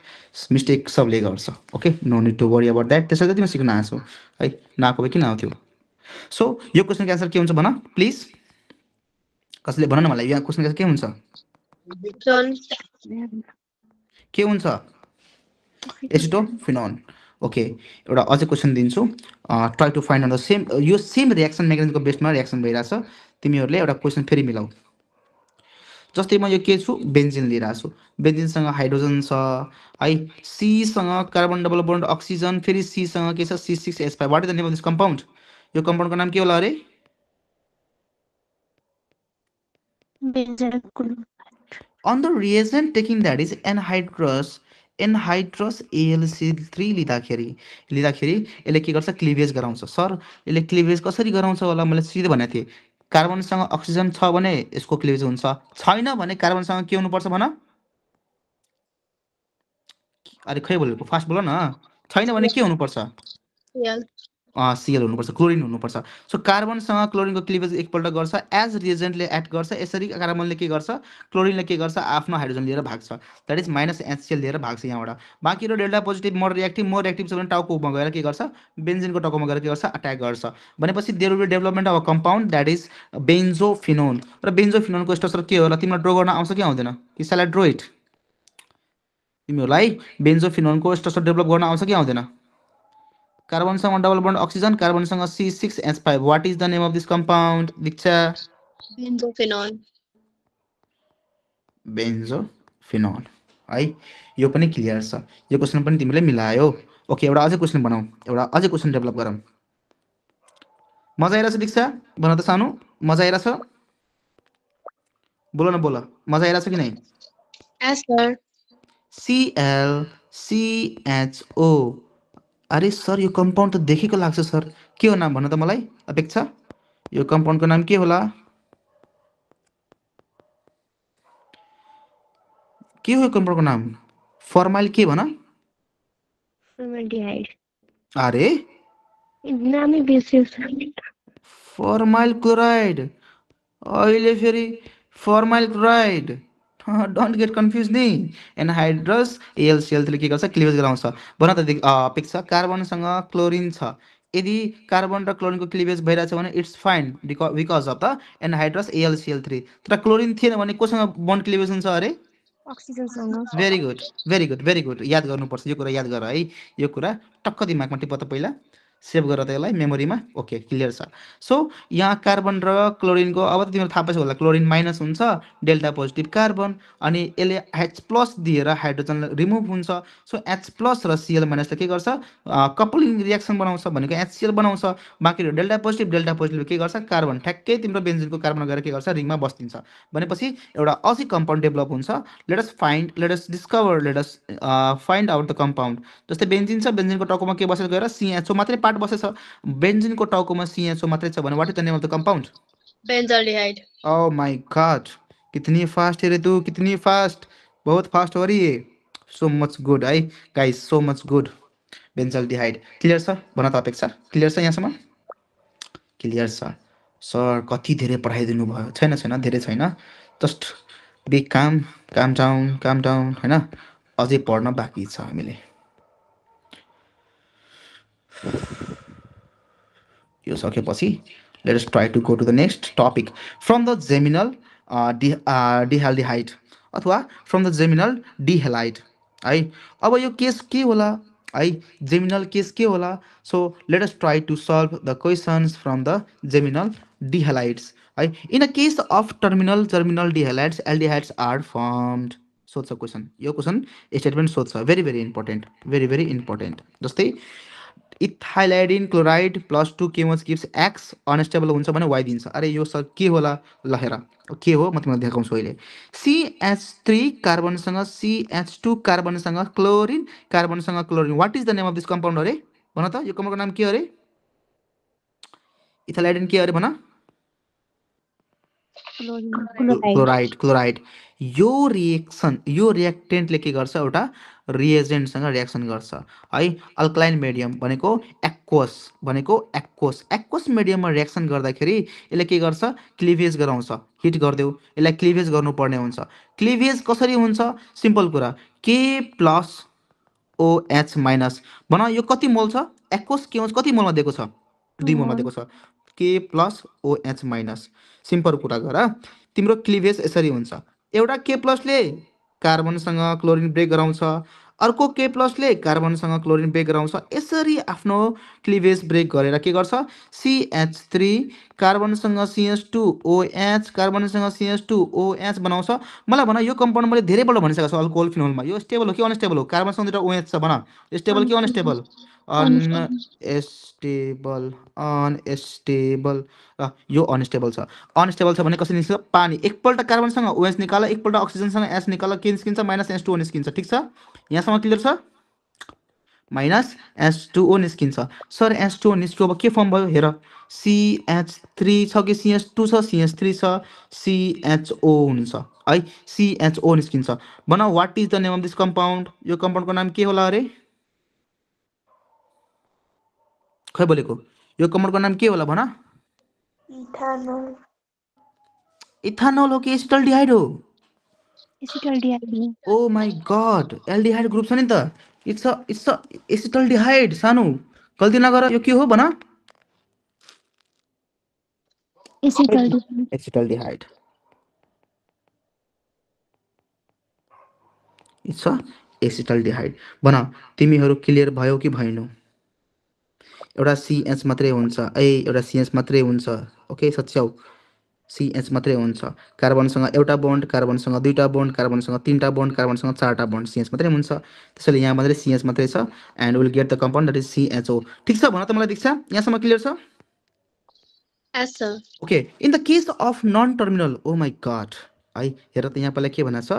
mistake सबले गर्छ okay no need to worry about that त्यसरी त तिमी सिक्न आएको है नआएको भए किन आउँथ्यो सो यो क्वेसनको एन्सर के हुन्छ भन प्लिज कसैले भन न मलाई यो क्वेसनको एन्सर के हुन्छ के हुन्छ एसिटोफिनोन ओके एउटा अझै क्वेसन दिन्छु try to find on the same यो सेम रियाक्सन मेकानिजमको बेसमा रियाक्सन भइरहेछ तिमीहरूले एउटा क्वेसन फेरि मिलाऊ जस्तै म यो के छु बेन्जिन लिइरहेको छु बेन्जिनसँग हाइड्रोजन छ है सीसँग कार्बन डबल बन्ड अक्सिजन फेरि सीसँग के छ C6H5 what is the name of this compound यो कम्पाउन्डको नाम के होला अरे Benzyl. on the reagent taking that is anhydrous AlCl3 लिँदाखेरि यसले के गर्छ क्लिभेज गराउँछ सर यसले क्लिभेज कसरी गराउँछ होला मैले सिधै भनेको थिएँ कार्बनसँग अक्सिजन छ भने यसको क्लिभेज हुन्छ छैन भने कार्बनसँग के हुनुपर्छ भन अरे खै बोलेको फास्ट बोल न छैन भने के हुनुपर्छ सिएल हुनुपर्छ क्लोरिन हुनुपर्छ सो कार्बनसँग क्लोरिनको क्लिभेज एकपल्ट गर्छ एज रिएजेन्टले एड गर्छ यसरी कार्बनले के गर्छ क्लोरिनले के गर्छ आफ्नो हाइड्रोजन लिएर भाग्छ द्याट इज -HCl लिएर भाग्छ यहाँबाट बाँकी र डेल्टा पोजिटिभ मोर रिएक्टिभ छ भने टाउकोमा गएर के गर्छ बेन्जिनको टाउकोमा गएर के गर्छ अट्याक गर्छ भनेपछि there will be development of a compound that is benzophenone र बेन्जोफिनोनको स्ट्रक्चर के होला तिमीलाई ड्रो गर्न आउँछ कि आउँदैन कि साला ड्रो इट तिमीहरूलाई बेन्जोफिनोनको स्ट्रक्चर डेभलप गर्न आउँछ कि आउँदैन कार्बनसँग डबल बन्ड अक्सिजन कार्बनसँग C6H5 what is the name of this compound Diksha benzophenone है यो पनि क्लियर छ यो क्वेसन पनि तिमीले मिलायो ओके एउटा अझै क्वेसन बनाऊ एउटा अझै क्वेसन डेभलप गरौँ मजा आइरहेछ दीक्षा भन त सानो मजा आइरहेछ बोल न बोल मजा आइरहेछ कि नै ClCHO अरे सर यो कम्पाउन्ड त देखेको लाग्छ सर के हो नाम भन त मलाई अपेक्षा यो कम्पाउन्डको नाम के होला के हो यो कम्पाउन्डको नाम फर्माइल के भन Formaldehyde. अरे नामै बिर्सेँ सर। फर्माइल क्लोराइड अहिले फेरि फर्माइल क्लोराइड डोन्ट गेट कन्फ्युज नि एनहाइड्रस एलसिएल3 के गर्छ क्लिभेज गराउँछ भन त अपेक्षा कार्बनसँग क्लोरिन छ यदि कार्बन र क्लोरिनको क्लिभेज भइरहेछ भने it's fine because of the anhydrous एलसिएल3 तर क्लोरिन थिएन भने कोसँग बन्ड क्लिभेज हुन्छ अरे अक्सिजनसँग। Very good very good very good याद गर्नुपर्छ यो कुरा याद गर है यो कुरा टक्क दिमागमा टिप त पहिला सेभ गर त यसलाई मेमोरीमा ओके क्लियर छ सो यहाँ कार्बन र क्लोरिनको अब त तिमीलाई थाहा पाइस होला क्लोरिन माइनस हुन्छ डेल्टा पोजिटिभ कार्बन अनि यसले एच प्लस दिएर हाइड्रोजन रिमुभ हुन्छ सो एच प्लस र सिएल माइनसले के गर्छ कपलिङ रियाक्सन बनाउँछ भनेको एचसिएल बनाउँछ बाँकी डेल्टा पोजिटिभ के गर्छ कार्बन ठ्याक्कै तिम्रो बेन्जिनको कार्बन गएर के गर्छ रिङमा बस्दिन्छ भनेपछि एउटा अझै कम्पाउन्ड डेभलप हुन्छ let us discover let us find out the compound जस्तै बेन्जिन छ बेन्जिनको टाउकोमा के बसेर गएर सिएचओ मात्रै पार्ट बसेछ बेन्जिनको टाउकोमा सिएचओ मात्रै छ भने what is the name of the compound benzaldehyde oh my god कितनी फास्ट है रे तू कितनी फास्ट बहुत फास्ट हो रही है सो मच गुड है guys so much good benzaldehyde clear छ भन त अपेक्षा क्लियर छ यहाँसम्म क्लियर छ सर कति धेरै पढाइदिनु भयो छैन छैन धेरै छैन जस्ट बी काम डाउन हैन अझै पढ्न बाँकी छ हामीले यो सकेपछि let us try to go to the next topic from the geminal dihalide अथवा फ्रम द जेमिनल डिहेलाइड है अब यो केस के होला है जेमिनल केस के होला so let us try to solve the questions from the geminal dihalides है in a case of terminal germinal dihalides aldehydes are formed सोध्छ क्वेसन यो क्वेसन स्टेटमेन्ट सोध्छ भेरी भेरी इम्पोर्टेन्ट जस्तै इथाइलाइडिन क्लोराइड प्लस 2 केमोज gives X unstable हुन्छ भने why दिन्छ अरे यो सर के होला ल हेर के हो म तिमीलाई देखाउँछु अहिले CH3 कार्बनसँग CH2 कार्बनसँग chlorine what is the name of this compound अरे भन त यो कम्पाउन्डको नाम के अरे इथाइलाइडिन के अरे भन क्लोराइड यो रिएक्टेन्टले के गर्छ एउटा रिएजेन्टसँग रिएक्सन गर्छ है अल्कलाइन मिडियम भनेको एक्वस मिडियममा रिएक्सन गर्दाखेरि यसले के गर्छ क्लिभेज गराउँछ हिट गरिदेऊ यसलाई क्लिभेज गर्नुपर्ने हुन्छ क्लिभेज कसरी हुन्छ सिम्पल कुरा के प्लस OH माइनस भन यो कति मोल छ एक्वस केओस कति मोलमा दिएको छ 2 मोलमा दिएको छ के प्लस OH माइनस सिम्पल कुरा गर तिम्रो क्लिभेज यसरी हुन्छ एउटा के प्लसले कार्बनसँग क्लोरिन ब्रेक गराउँछ अर्को के प्लसले कार्बनसँग क्लोरिन ब्रेक गराउँछ यसरी आफ्नो क्लिभेज ब्रेक गरेर के गर्छ CH3 कार्बनसँग CH2 OH कार्बनसँग CH2 OH बनाउँछ मलाई भन यो कम्पाउन्ड मैले धेरैपल्ट भनिसकेको छु अल्कोहल फिनोलमा यो स्टेबल हो कि अनस्टेबल हो कार्बनसँग दुईटा OH छ भन स्टेबल कि अनस्टेबल अनस्टेबल यो अनस्टेबल छ भने कसरी निस्किन्छ पानी एकपल्ट कार्बनसँग OH निकाल एकपल्ट अक्सिजनसँग एच निकाल के निस्किन्छ माइनस H2O निस्किन्छ ठिक छ यहाँसम्म क्लियर छ माइनस H2O निस्किन्छ सर H2O निस्क्यो अब के फर्म भयो हेर CH3 छ कि CH2 छ CH3 छ CHO हुन्छ है CHO निस्किन्छ भन what is the name of this compound यो कम्पाउन्डको नाम के होला अरे खै बोलेको यो कम्पाउन्डको नाम के होला भन इथानोल हो कि एसिटल्डिहाइड हो acetaldehyde oh my god aldehyde group छ नि त इट्स एसिटल्डिहाइड सानो गल्ती नगर यो के हो भन एसिटल्डिहाइड इट्स एसिटल्डिहाइड भन तिमीहरू क्लियर भयो कि भएनौ एउटा CH मात्रै हुन्छ एउटा CH मात्रै हुन्छ ओके सच्याउ CH मात्रै हुन्छ कार्बनसँग एउटा बोन्ड कार्बनसँग दुईटा बोन्ड कार्बनसँग तीनटा बोन्ड कार्बनसँग चारटा बोन्ड CH मात्रै हुन्छ त्यसैले यहाँ मात्रै CH मात्रै छ and will get the compound that is CHO ठिक छ भन त मलाई दिक्छ यहाँसम्म क्लियर छ Yes, sir. Okay in the case of non terminal oh my god है हेर त यहाँ पहिला के भनेको छ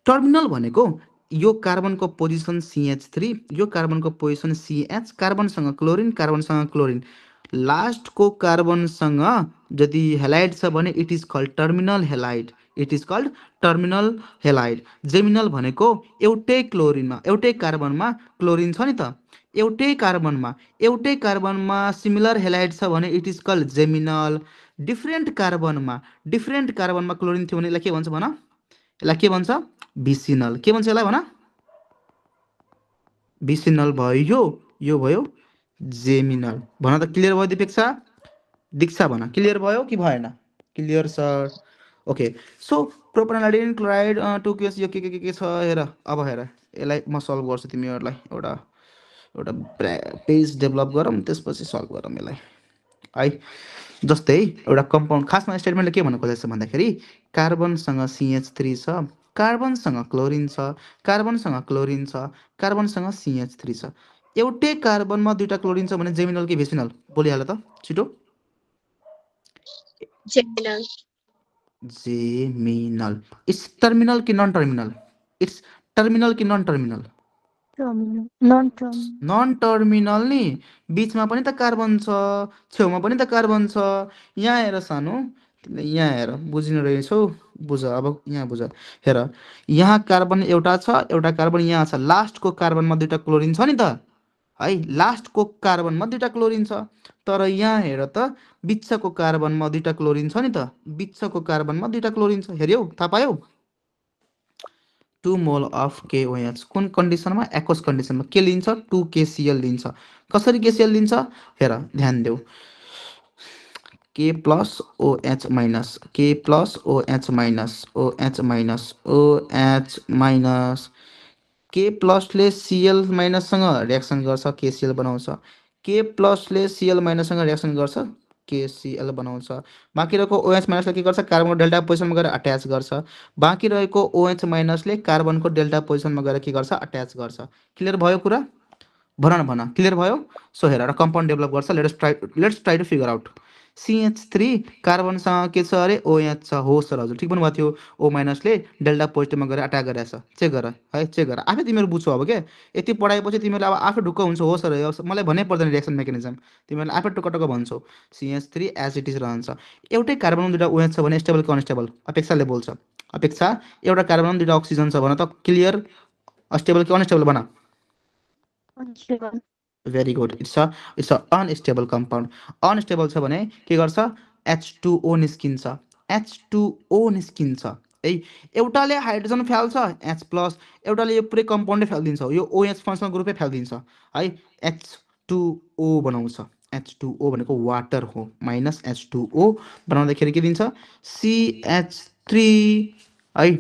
टर्मिनल भनेको यो कार्बनको पोजिसन CH3 यो कार्बनको पोजिसन CH कार्बनसँग क्लोरिन लास्टको कार्बनसँग यदि हेलाइड छ भने it is called terminal halide geminal भनेको एउटै कार्बनमा क्लोरिन छ नि त एउटै कार्बनमा सिमिलर हेलाइड छ भने it is called geminal. Different कार्बनमा क्लोरिन थियो भने यसलाई के भन्छ भन? यसलाई के भन्छ? भिसिनल। के भन्छ यसलाई भन? भिसिनल भयो। यो भयो जेमिनल। भन त क्लियर भयो दिपेक्षा? दीक्षा भन क्लियर भयो कि भएन? Clear sir. Okay so propylidene chloride 2 case यो के छ हेर। अब हेर यसलाई म सल्भ गर्छु तिमीहरूलाई। एउटा एउटा पेज डेभलप गरौँ त्यसपछि सल्भ गरौँ यसलाई है। जस्तै एउटा कम्पाउन्ड खासमा स्टेटमेन्टले के भन्न खोजेको छ भन्दाखेरि कार्बनसँग CH3 छ, कार्बनसँग क्लोरिन छ, कार्बनसँग CH3 छ। एउटै कार्बनमा दुईटा क्लोरिन छ भने जेमिनल कि भिसिनल? बोलिहाल त छिटो। Geminal. जेमिनल। इट्स टर्मिनल कि नन टर्मिनल? इट्स टर्मिनल कि non terminal? Terminal. Non-terminal. Non terminal नि। बिचमा पनि त कार्बन छ, छेउमा पनि त कार्बन छ। यहाँ हेर सानो, तिमीले यहाँ हेर, बुझिन रहेछौ? बुझ अब यहाँ बुझ। हेर यहाँ कार्बन एउटा छ, एउटा कार्बन यहाँ छ। लास्टको कार्बनमा दुईटा क्लोरिन छ नि त है। लास्टको कार्बनमा दुईटा क्लोरिन छ। तर यहाँ हेर त बिचको कार्बनमा दुईटा क्लोरिन छ नि त। बिचको कार्बनमा दुईटा क्लोरिन छ। हेऱ्यौ? थाहा पायौ? 2 मोल अफ KOH कुन कन्डिसनमा? एक्वस कन्डिसनमा। के लिन्छ? 2 KCl लिन्छ। कसरी KCl लिन्छ? हेर ध्यान देऊ। K plus OH minus, K plus OH minus, OH minus, OH minus. K प्लसले Cl माइनससँग रियाक्सन गर्छ, KCl बनाउँछ। K प्लसले Cl माइनससँग रियाक्सन गर्छ, KCl बनाउँछ। बाँकी रहेको OH माइनसले के गर्छ? कार्बनको डेल्टा पोजिसनमा गएर अट्याच गर्छ। बाँकी रहेको OH माइनसले कार्बनको डेल्टा पोजिसनमा गएर के गर्छ? अट्याच गर्छ। क्लियर भयो कुरा? भन न भन, क्लियर भयो? सो हेर एउटा कम्पाउन्ड डेभलप गर्छ। Let's try to figure out. CH3 कार्बनसँग के छ अरे? OH छ। हो सर हजुर ठिक भन्नुभएको थियो। O माइनसले डेल्टा पोजिटिभमा गएर अट्याक गरेछ। चेक गर है, चेक गर। आफै तिमीहरू बुझ्छौ अब के? यति पढाएपछि तिमीहरूले अब आफै ढुक्क हुन्छौ। हो सर मलाई भन्नै पर्दैन रिएक्सन मेकानिजम। तिमीहरूले आफै टुक्क टुक्क भन्छौ। CH3 एज इट इज रहन्छ। एउटै कार्बनमा दुईवटा OH छ भने स्टेबल कि अनस्टेबल? अपेक्षाले बोल्छ। अपेक्षा एउटा कार्बनमा दुईवटा अक्सिजन छ भन त क्लियर? अस्टेबल कि अनस्टेबल भन? Unstable. Very good. It's a unstable compound. Unstable छ भने के गर्छ? H2O निस्किन्छ। H2O निस्किन्छ है। एउटाले हाइड्रोजन फ्याल्छ H प्लस, एउटाले यो पुरै कम्पाउन्डै फ्यालिदिन्छ। यो OH फङ्सनल ग्रुपै फ्यालिदिन्छ है। H2O बनाउँछ। H2O भनेको वाटर हो। माइनस H2O बनाउँदाखेरि के दिन्छ? CH3 है।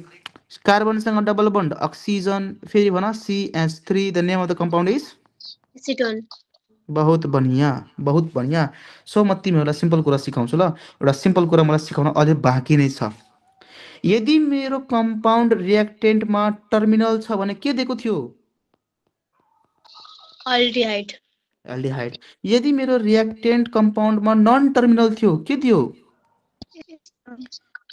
कार्बनसँग डबल बन्ड अक्सिजन। फेरि भन CH3 the name of the compound is? Acetone. बहुत बढिया, बहुत बढिया। सो म तिमीहरूलाई सिम्पल कुरा सिकाउँछु ल। एउटा सिम्पल कुरा मलाई सिकाउन अझै बाँकी नै छ। यदि मेरो कम्पाउन्ड रियाक्टेन्टमा टर्मिनल छ भने के दिएको थियो? Aldehyde. एल्डिहाइड। यदि मेरो रियाक्टेन्ट कम्पाउन्डमा नन टर्मिनल थियो के थियो?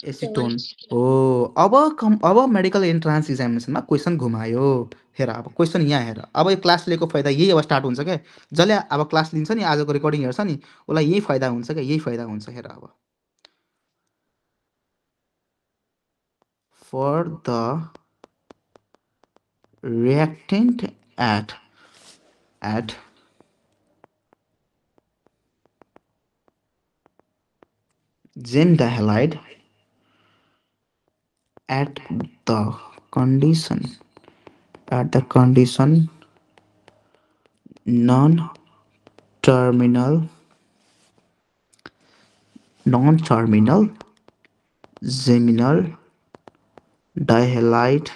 एसिटोन हो। अब मेडिकल एन्ट्रान्स इक्जामिनेसनमा क्वेसन घुमायो। हेर अब क्वेसन यहाँ हेर। अब यो क्लास लिएको फाइदा यही अब स्टार्ट हुन्छ क्या। जसले अब क्लास लिन्छ नि, आजको रेकर्डिङ हेर्छ नि, उसलाई यही फाइदा हुन्छ क्या, यही फाइदा हुन्छ। हेर अब for the reactant at Zend halide at the condition non-terminal geminal dihalide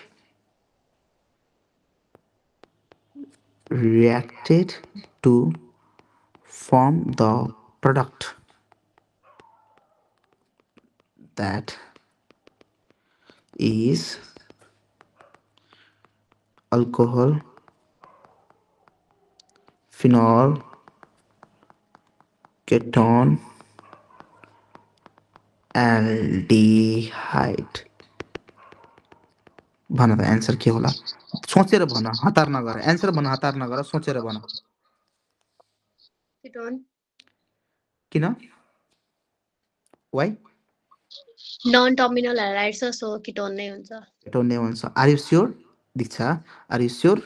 reacted to form the product that is alcohol, phenol, ketone, aldehyde। भन त एन्सर के होला? सोचेर भन, हतार नगर। एन्सर भन, हतार नगर, सोचेर भन। Ketone. किन? वाइ? Non-terminal halide छ, so ketone नै हुन्छ। केटोन नै हुन्छ। Are you sure Diksha? Are you sure?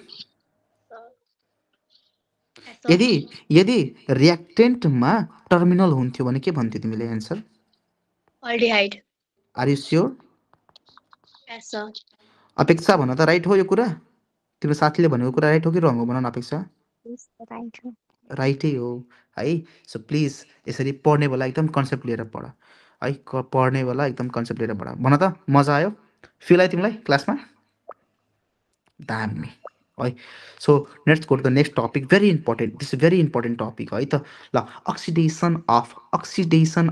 SO. यदि यदि रियाक्टेन्टमा टर्मिनल हुन्थ्यो भने के भन्थ्यो तिमीले answer? Aldehyde. Are you sure? SO. Apeksha भन त राइट हो यो कुरा? तिम्रो साथीले भनेको कुरा राइट हो कि रङ हो भन न अपेक्षा? Yes, right. राइटै हो है। सो प्लिज यसरी पढ्ने बेला एकदम कन्सेप्ट लिएर पढ है। पढ्ने बेला एकदम कन्सेप्ट लिएर पढ। भन त मजा आयो? फिल आयो तिमीलाई क्लासमा? दामी है। So let's go to the next topic, very important, this very important topic है त। ल अक्सिडेसन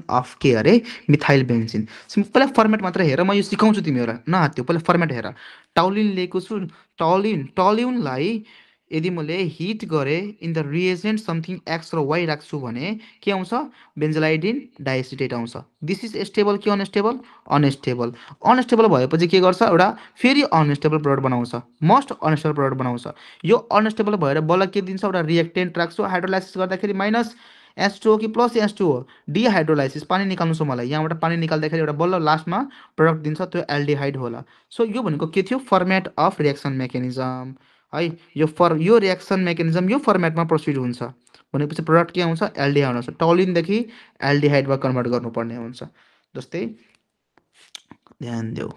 अफ के अरे मिथाइल बेन्जिन। पहिला फर्मेट मात्र हेर, म यो सिकाउँछु तिमीहरूलाई नहात्यो। पहिला फर्मेट हेर। टलिन लिएको छु, टलिनलाई यदि मैले हिट गरेँ in the reagent something x र वाइ राख्छु भने के आउँछ? बेन्जलाइडिन डाइएसिटेट आउँछ। दिस इज स्टेबल कि अनस्टेबल? अनस्टेबल। अनस्टेबल भएपछि के गर्छ? एउटा फेरि अनस्टेबल प्रोडक्ट बनाउँछ, मस्ट अनस्टेबल प्रोडक्ट बनाउँछ। यो अनस्टेबल भएर बल्ल के दिन्छ? एउटा रिएक्टेन्ट राख्छु, हाइड्रोलाइसिस गर्दाखेरि माइनस एच2ओ कि प्लस एच2ओ, डिहाइड्रोलाइसिस, पानी निकाल्नु छ मलाई। यहाँबाट पानी निकाल्दाखेरि एउटा बल्ल लास्टमा प्रोडक्ट दिन्छ, त्यो एल्डिहाइड होला। सो यो भनेको के थियो? फर्मेट अफ रिएक्सन मेकानिजम है। यो रिएक्सन मेकानिजम यो फर्मेटमा प्रोसिड हुन्छ भनेपछि प्रोडक्ट के आउँछ? एल्डिहाइड आउँछ। टलिनदेखि एल्डिहाइडमा कन्भर्ट गर्नुपर्ने हुन्छ। जस्तै ध्यान देऊ,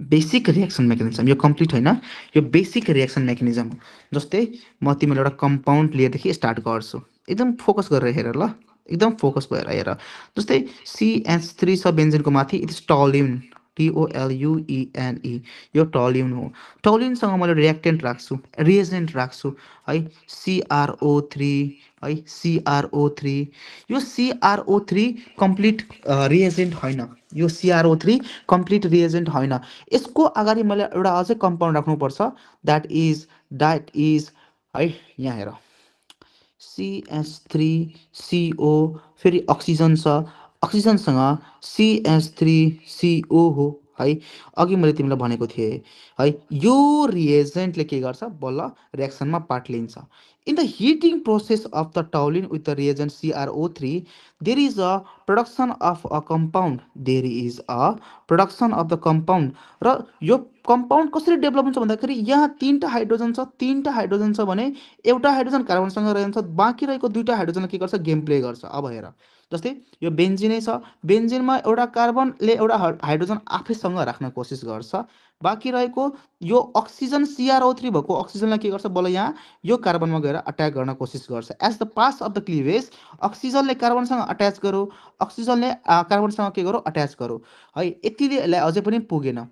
बेसिक रिएक्सन मेकानिजम, यो कम्प्लिट होइन, यो बेसिक रिएक्सन मेकानिजम। जस्तै म तिमीलाई एउटा कम्पाउन्ड लिएरदेखि स्टार्ट गर्छु, एकदम फोकस गरेर हेर ल, एकदम फोकस भएर हेर। जस्तै CH3 छ बेन्जिनको माथि, इट इज टोल्युन, TOLUENE, यो टोल्युन हो। टोल्युनसँग मैले रिएक्टेन्ट राख्छु, रिएजेन्ट राख्छु है, CrO3 है, CrO3। यो CrO3 कम्प्लिट रिएजेन्ट होइन, यो CrO3 कम्प्लिट रिएजेन्ट होइन। यसको अगाडि मैले एउटा अझै कम्पाउन्ड राख्नुपर्छ, द्याट इज है, यहाँ हेर, CH3CO, फेरि अक्सिजन छ, अक्सिजनसँग CH3CO हो है। अघि मैले तिमीलाई भनेको थिएँ है, यो रिएजेन्टले के गर्छ? बल्ल रिएक्सनमा पार्ट लिन्छ। In the heating process of the toluene with the reagent CrO3, there is a production of a compound, there is a production of the compound. र यो कम्पाउन्ड कसरी डेभलप हुन्छ भन्दाखेरि यहाँ तिनवटा हाइड्रोजन छ, तिनवटा हाइड्रोजन छ भने एउटा हाइड्रोजन कार्बनसँग रहन्छ, बाँकी रहेको दुईवटा हाइड्रोजनले के गर्छ? गेम प्ले गर्छ। अब हेर, जस्तै यो बेन्जिनै छ, बेन्जिनमा एउटा कार्बनले एउटा हाइड्रोजन आफैसँग राख्न कोसिस गर्छ, बाँकी रहेको यो अक्सिजन CrO3 भएको अक्सिजनलाई के गर्छ? बल्ल यहाँ यो कार्बनमा गएर अट्याक गर्न कोसिस गर्छ। As the pass of the cleavage, अक्सिजनले कार्बनसँग अट्याच गरो, अक्सिजनले कार्बनसँग के गरो? अट्याच गरो है। यतिले यसलाई अझै पनि पुगेन है,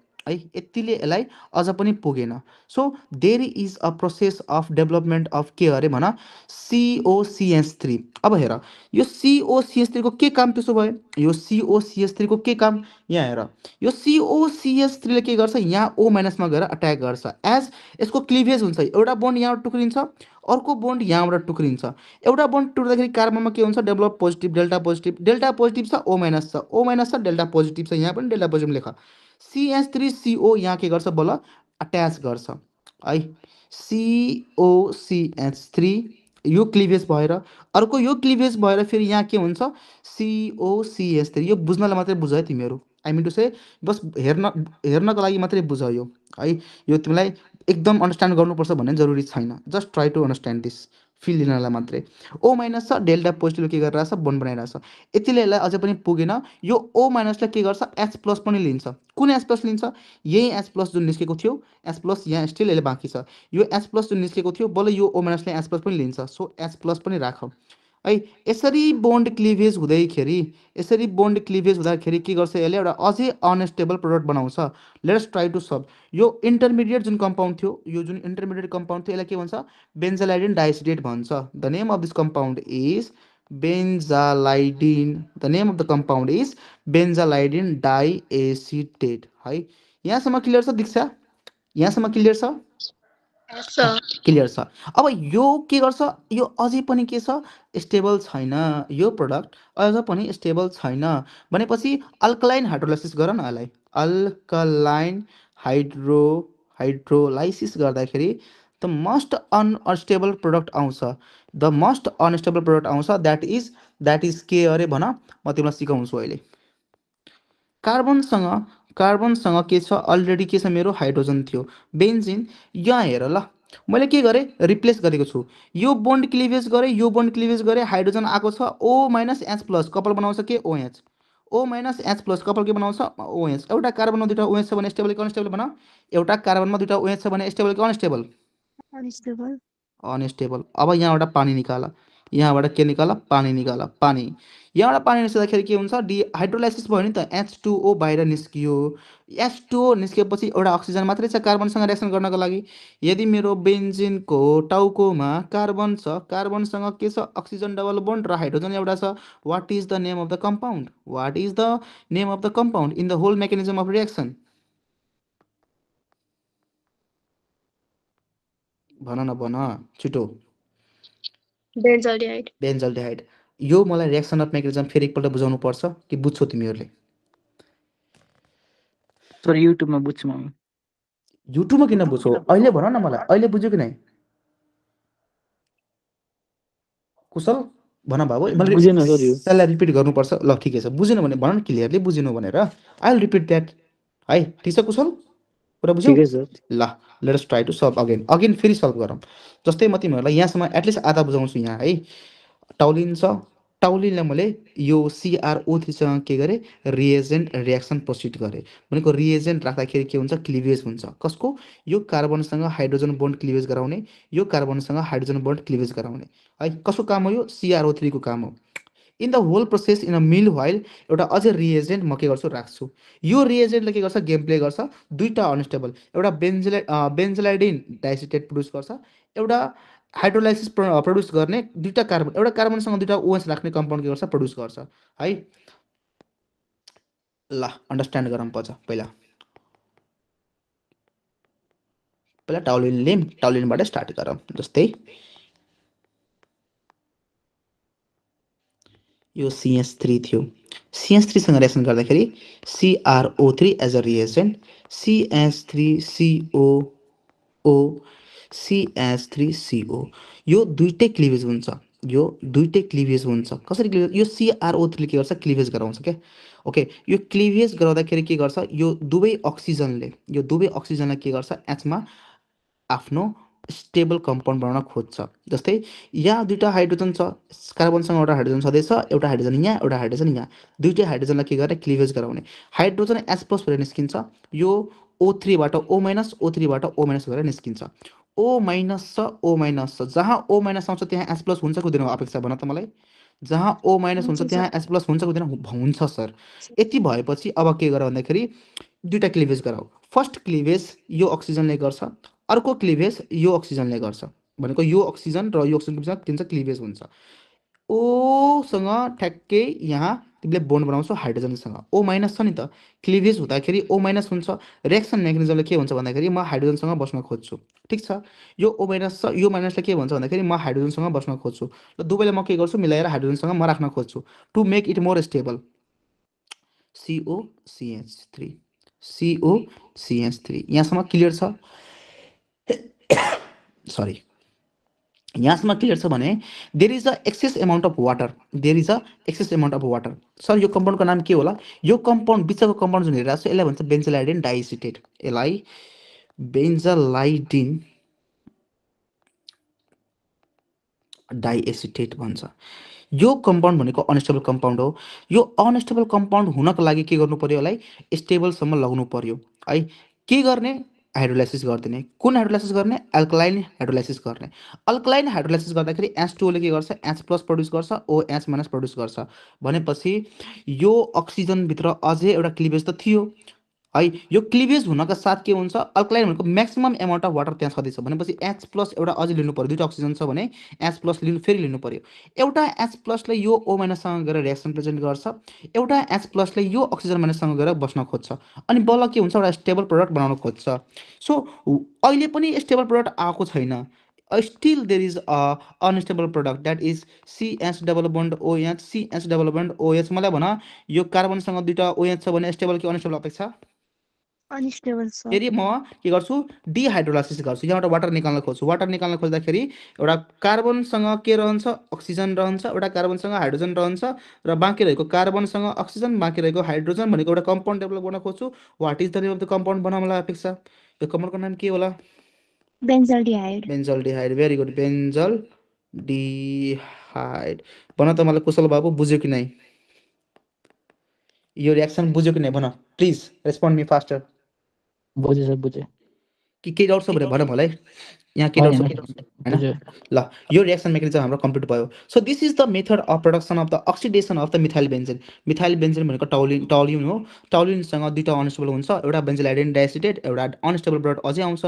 यतिले यसलाई अझ पनि पुगेन। So there is a process of development of के अरे भन? COCH3। अब हेर, यो COCH3 को के काम? त्यसो भए यो COCH3 को के काम? यहाँ हेर, यो COCH3 ले के गर्छ? यहाँ O माइनसमा गएर अट्याक गर्छ। एज यसको क्लिभेज हुन्छ, एउटा बोन्ड यहाँबाट टुक्रिन्छ, अर्को बोन्ड यहाँबाट टुक्रिन्छ। एउटा बोन्ड टुक्दाखेरि कार्बनमा के हुन्छ? Develop positive, delta positive, delta positive छ, O माइनस छ, O माइनस छ, डेल्टा पोजिटिभ छ, यहाँ पनि डेल्टा पोजिटिभ लेख। CH3CO यहाँ के गर्छ? बल्ल अट्याच गर्छ है। COCH3 यो क्लिभेज भएर, अर्को यो क्लिभेज भएर फेरि यहाँ के हुन्छ? COCH3। यो बुझ्नलाई मात्रै बुझ है तिमीहरू, आई मिन टु से बस हेर्नको लागि मात्रै बुझ यो है। यो तिमीलाई एकदम अन्डरस्ट्यान्ड गर्नुपर्छ भन्ने जरुरी छैन, just try to understand this, feel लिनलाई मात्रै। O माइनस छ, डेल्टा पोजिटिभले के गरिरहेछ? बोन्ड बनाइरहेछ। यतिले यसलाई अझै पनि पुगेन। यो O माइनसले के गर्छ? H प्लस पनि लिन्छ। कुन H प्लस लिन्छ? यही H प्लस जुन निस्केको थियो, H प्लस यहाँ स्टिल यसले बाँकी छ। यो H प्लस जुन निस्केको थियो, बल्ल यो O माइनसले H प्लस पनि लिन्छ। सो H प्लस पनि राख है। यसरी बोन्ड क्लिभेज हुँदैखेरि, यसरी बोन्ड क्लिभेज हुँदाखेरि के गर्छ? यसले एउटा अझै अनस्टेबल प्रोडक्ट बनाउँछ। Let's try to solve. यो इन्टरमिडिएट जुन कम्पाउन्ड थियो, यो जुन इन्टरमिडिएट कम्पाउन्ड थियो, यसलाई के भन्छ? बेन्जालाइडिन डाइएसिटेट भन्छ। The name of this compound is benzylidene, the name of the compound is benzylidene diacetate है। यहाँसम्म क्लियर छ दीक्षा? यहाँसम्म क्लियर छ? Yes, sir. क्लियर छ। अब यो के गर्छ? यो अझै पनि के छ? स्टेबल छैन। यो प्रोडक्ट अझ पनि स्टेबल छैन भनेपछि अल्कलाइन हाइड्रोलाइसिस गर न यसलाई। अल्कलाइन हाइड्रोलाइसिस गर्दाखेरि द मस्ट अनस्टेबल प्रोडक्ट आउँछ, द मस्ट अनस्टेबल प्रोडक्ट आउँछ, द्याट इज के अरे भन? म तिमीलाई सिकाउँछु अहिले। कार्बनसँग कार्बनसँग के छ अलरेडी के छ मेरो हाइड्रोजन थियो बेन्जिन यहाँ हेर ल मैले के गरेँ रिप्लेस गरेको छु यो बोन्ड क्लिभेज गरेँ यो बोन्ड क्लिभेज गरेँ हाइड्रोजन आएको छ ओ माइनस एच प्लस कपाल बनाउँछ के OH O minus H plus कपाल के बनाउँछ ओएच एउटा कार्बनमा दुईवटा ओएच छ भने स्टेबल कि अनस्टेबल बना एउटा कार्बनमा दुईवटा ओएच छ भने स्टेबल कि अनस्टेबल Unstable. अनस्टेबल अब यहाँबाट पानी निकाल यहाँबाट के निकाल पानी निकाल पानी यहाँबाट पानी निस्किँदाखेरि के हुन्छ हाइड्रोलाइसिस भयो नि त H2O बाहिर निस्कियो H2O निस्किएपछि एउटा अक्सिजन मात्रै छ कार्बनसँग रिएक्सन गर्नको लागि यदि मेरो बेन्जिनको टाउकोमा कार्बन छ कार्बनसँग के छ अक्सिजन डबल बोन्ड र हाइड्रोजन एउटा छ what is the name of the compound what is the name of the compound in the whole mechanism of reaction भन न भन छिटो बेन्जल्डिहाइड बेन्जल्डिहाइड यो मलाई रिएक्सन अफ मेकानिजम फेरि एकपल्ट बुझाउनु पर्छ कि बुझ्छौ तिमीहरूले सर युट्युबमा बुझ्छु म युट्युबमा किन बुझ्छौ अहिले भन न मलाई अहिले बुझ्यो कि नै कुशल भन बाबु बुझेन सर यो त्यसलाई रिपिट गर्नुपर्छ ल ठिकै छ बुझेन भने भन न क्लियरली बुझिनु भनेर आई विल रिपिट द्याट है ठिक छ कुशल कुरा बुझ्यौ ठिकै सर ल let's try to solve again फेरि सल्भ गरौँ जस्तै म तिमीहरूलाई यहाँसम्म एटलिस्ट आधा बुझाउँछु यहाँ है टाउलिन छ टाउलिनलाई मैले यो CrO3सँग के गरेँ रिएजेन्ट रिएक्सन प्रोसिड गरेँ भनेको रिएजेन्ट राख्दाखेरि के हुन्छ क्लिभेज हुन्छ कसको यो कार्बनसँग हाइड्रोजन बोन्ड क्लिभेज गराउने यो कार्बनसँग हाइड्रोजन बोन्ड क्लिभेज गराउने है कसको काम हो यो CrO3 को काम हो in the whole process in a mill while एउटा अझै रिएजेन्ट म के गर्छु राख्छु यो रिएजेन्टले के गर्छ गेम प्ले गर्छ दुईवटा अनस्टेबल एउटा बेन्जलाइडिन डाइसिटेट प्रड्युस गर्छ एउटा हाइड्रोलाइसिस प्रड्युस गर्ने दुईवटा कार्बन एउटा कार्बनसँग दुईवटा ओएच राख्ने कम्पाउन्ड के गर्छ प्रड्युस गर्छ है ल अन्डरस्ट्यान्ड गरौँ पहिला टाउलिनबाट स्टार्ट गरौँ जस्तै यो CH3 थियो CH3सँग रिएक्सन गर्दाखेरि CrO3 as a reagent CH3COO CH3CO यो दुईटै क्लिभेज हुन्छ कसरी क्लिभेज यो CrO3 ले के गर्छ क्लिभेज गराउँछ क्या ओके यो क्लिभेज गराउँदाखेरि के गर्छ यो दुवै अक्सिजनलाई के गर्छ एचमा आफ्नो स्टेबल कम्पाउन्ड बनाउन खोज्छ जस्तै यहाँ दुईवटा हाइड्रोजन छ कार्बनसँग एउटा हाइड्रोजन छँदैछ एउटा हाइड्रोजन यहाँ एउटा हाइड्रोजन यहाँ दुईटै हाइड्रोजनलाई के गर्ने क्लिभेज गराउने हाइड्रोजन H+ भएर निस्किन्छ यो O3बाट O- O3बाट O- भएर निस्किन्छ O- छ जहाँ O- आउँछ त्यहाँ H+ हुन्छ कि हुँदैन अपेक्षा भन त मलाई जहाँ O- हुन्छ त्यहाँ H+ हुन्छ कि हुँदैन हुन्छ सर यति भएपछि अब के गर भन्दाखेरि दुईवटा क्लिभेज गराऊ फर्स्ट क्लिभेज यो अक्सिजनले गर्छ अर्को क्लिभेज यो अक्सिजनले गर्छ भनेको यो अक्सिजन र यो अक्सिजनको बिचमा के हुन्छ क्लिभेज हुन्छ ओसँग ठ्याक्कै यहाँ तिमीले बोन्ड बनाउँछौ हाइड्रोजनसँग O- छ नि त क्लिभेज हुँदाखेरि O- हुन्छ रिएक्सन मेकानिजमले के हुन्छ भन्दाखेरि म हाइड्रोजनसँग बस्न खोज्छु ठिक छ यो O- छ यो माइनसले के भन्छ भन्दाखेरि म हाइड्रोजनसँग बस्न खोज्छु र दुवैलाई म के गर्छु मिलाएर हाइड्रोजनसँग म राख्न खोज्छु to make it more stable COCH3 यहाँसम्म क्लियर छ सरी यहाँसम्म क्लियर छ भने there is a excess amount of water sir यो कम्पाउन्डको नाम के होला यो कम्पाउन्ड बिचको कम्पाउन्ड जुन हेरिरहेको छ यसलाई भन्छ बेन्जलाइडिन डाइसिटेट यसलाई बेन्जलाइडिन डाइएसिटेट भन्छ यो कम्पाउन्ड भनेको अनस्टेबल कम्पाउन्ड हो यो अनस्टेबल कम्पाउन्ड हुनको लागि के गर्नु पर्यो यसलाई स्टेबलसम्म लगाउनु पर्यो है के गर्ने हाइड्रोलाइसिस गरिदिने कुन हाइड्रोलाइसिस गर्ने अल्कलाइन हाइड्रोलाइसिस गर्ने अल्कलाइन हाइड्रोलाइसिस गर्दाखेरि H2O ले के गर्छ H+ प्रड्युस गर्छ OH- प्रड्युस गर्छ भनेपछि यो अक्सिजनभित्र अझै एउटा क्लिभेज त थियो है यो क्लिभेज हुनका साथ के हुन्छ अल्कलाइन भनेको म्याक्सिमम एमाउन्ट अफ वाटर त्यहाँ छँदैछ भनेपछि H+ एउटा अझै लिनु पर्यो दुईवटा अक्सिजन छ भने H+ फेरि लिनु पर्यो एउटा H+ ले यो O- सँग गएर रिएक्सन प्रेजेन्ट गर्छ एउटा H+ ले यो अक्सिजन माइनससँग गएर बस्न खोज्छ अनि बल्ल के हुन्छ एउटा स्टेबल प्रडक्ट बनाउन खोज्छ सो अहिले पनि स्टेबल प्रडक्ट आएको छैन still there is a unstable product that is CH double bond OH CH double bond OH मलाई भन यो कार्बनसँग दुईवटा OH छ भने स्टेबल कि अनस्टेबल अपेक्षा Unstable, sir. फेरि म के गर्छु डिहाइड्रोलाइसिस गर्छु यहाँबाट वाटर निकाल्न खोज्छु वाटर निकाल्न खोज्दाखेरि एउटा कार्बनसँग के रहन्छ अक्सिजन रहन्छ एउटा कार्बनसँग हाइड्रोजन रहन्छ र बाँकी रहेको कार्बनसँग अक्सिजन बाँकी रहेको हाइड्रोजन भनेको एउटा कम्पाउन्ड डेभलप गर्न खोज्छु what is the name of the compound भन मलाई अपेक्षा यो कम्पाउन्डको नाम के होला Benzaldehyde. Benzaldehyde very good benzaldehyde भन त मलाई कुशल बाबु बुझ्यो कि नै यो रियाक्सन बुझ्यो कि नै भन प्लिज रेस्पोन्ड मी फास्टर बुझेँ सर बुझेँ कि केही डाउट छ भने भन मलाई यहाँ के डाउट छ होइन होइन बुझेँ ल यो रियाक्सन मेकानिजम हाम्रो कम्प्लिट भयो so this is the method of production of the oxidation of the methyl benzene भनेको टोलिन हो टोलिनसँग दुईवटा अनस्टेबल हुन्छ एउटा बेन्जिल आइडेन डाइसिटेट एउटा अनस्टेबल प्रोडक्ट अझै आउँछ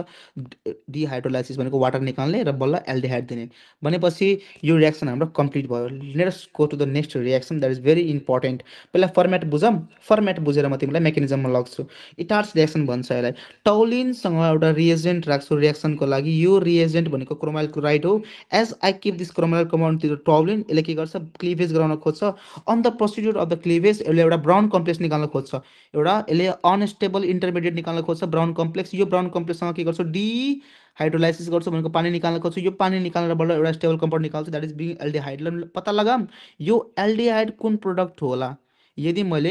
डिहाइड्रोलाइसिस भनेको वाटर निकाल्ने र बल्ल एल्डिहाइड दिने भनेपछि यो रियाक्सन हाम्रो कम्प्लिट भयो let's go to the next reaction that is very important पहिला फर्मेट बुझौँ फर्मेट बुझेर म तिमीलाई मेकानिजममा लग्छु इटार्स रियाक्सन भन्छ यसलाई टोलिनसँग एउटा रिएजेन्ट राख्छु रियाक्सनको लागि यो रिएजेन्ट भनेको क्रोमाइल क्लोराइड हो as I keep this chromyl compound to the toluene यसले के गर्छ क्लिभेज गराउन खोज्छ on the procedure of the cleavage यसले एउटा ब्राउन कम्प्लेक्स निकाल्न खोज्छ एउटा यसले अनस्टेबल इन्टरमिडिएट निकाल्न खोज्छ ब्राउन कम्प्लेक्स यो ब्राउन कम्प्लेक्ससँग के गर्छु हाइड्रोलाइसिस गर्छु भनेको पानी निकाल्न खोज्छु यो पानी निकालेर बल्ल एउटा स्टेबल कम्पाउन्ड निकाल्छु द्याट इज बिङ एल्डिहाइड पत्ता लगाम यो एल्डिहाइड कुन प्रोडक्ट होला यदि मैले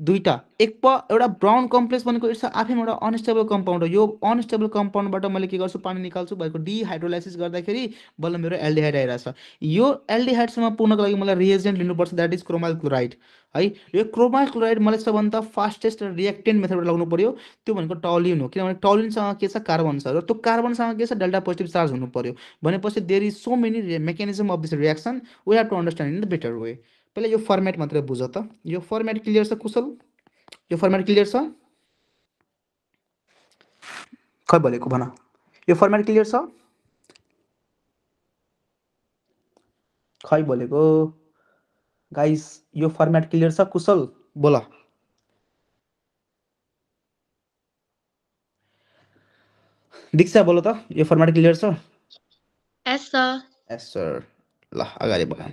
दुईवटा एउटा ब्राउन कम्प्लेक्स भनेको इट्स आफैमा एउटा अनस्टेबल कम्पाउन्ड हो यो अनस्टेबल कम्पाउन्डबाट मैले के गर्छु पानी निकाल्छु भएको डिहाइड्रोलाइसिस गर्दाखेरि बल्ल मेरो एल्डिहाइड आइरहेछ यो एल्डिहाइडसम्म पुग्नको लागि मलाई रिएजेन्ट लिनुपर्छ द्याट इज क्रोमाइल क्लोराइड है यो क्रोमाइल क्लोराइड मलाई सबभन्दा फास्टेस्ट रिएक्टेन्ट मेथडबाट लगाउनु पर्यो त्यो भनेको टोलिन हो किनभने टोलिनसँग के छ कार्बन छ र त्यो कार्बनसँग के छ डेल्टा पोजिटिभ चार्ज हुनु पर्यो भनेपछि there is so many mechanism of this reaction we have to understand in the better way पहिला यो फर्मेट मात्रै बुझ त यो फर्मेट क्लियर छ कुशल यो फर्मेट क्लियर छ खै भनेको भन यो फर्मेट क्लियर छ खै बोलेको गाइस यो फर्मेट क्लियर छ कुशल बोल दीक्षा बोल त यो फर्मेट क्लियर छ Yes, sir. यस सर ल अगाडि बढाउँ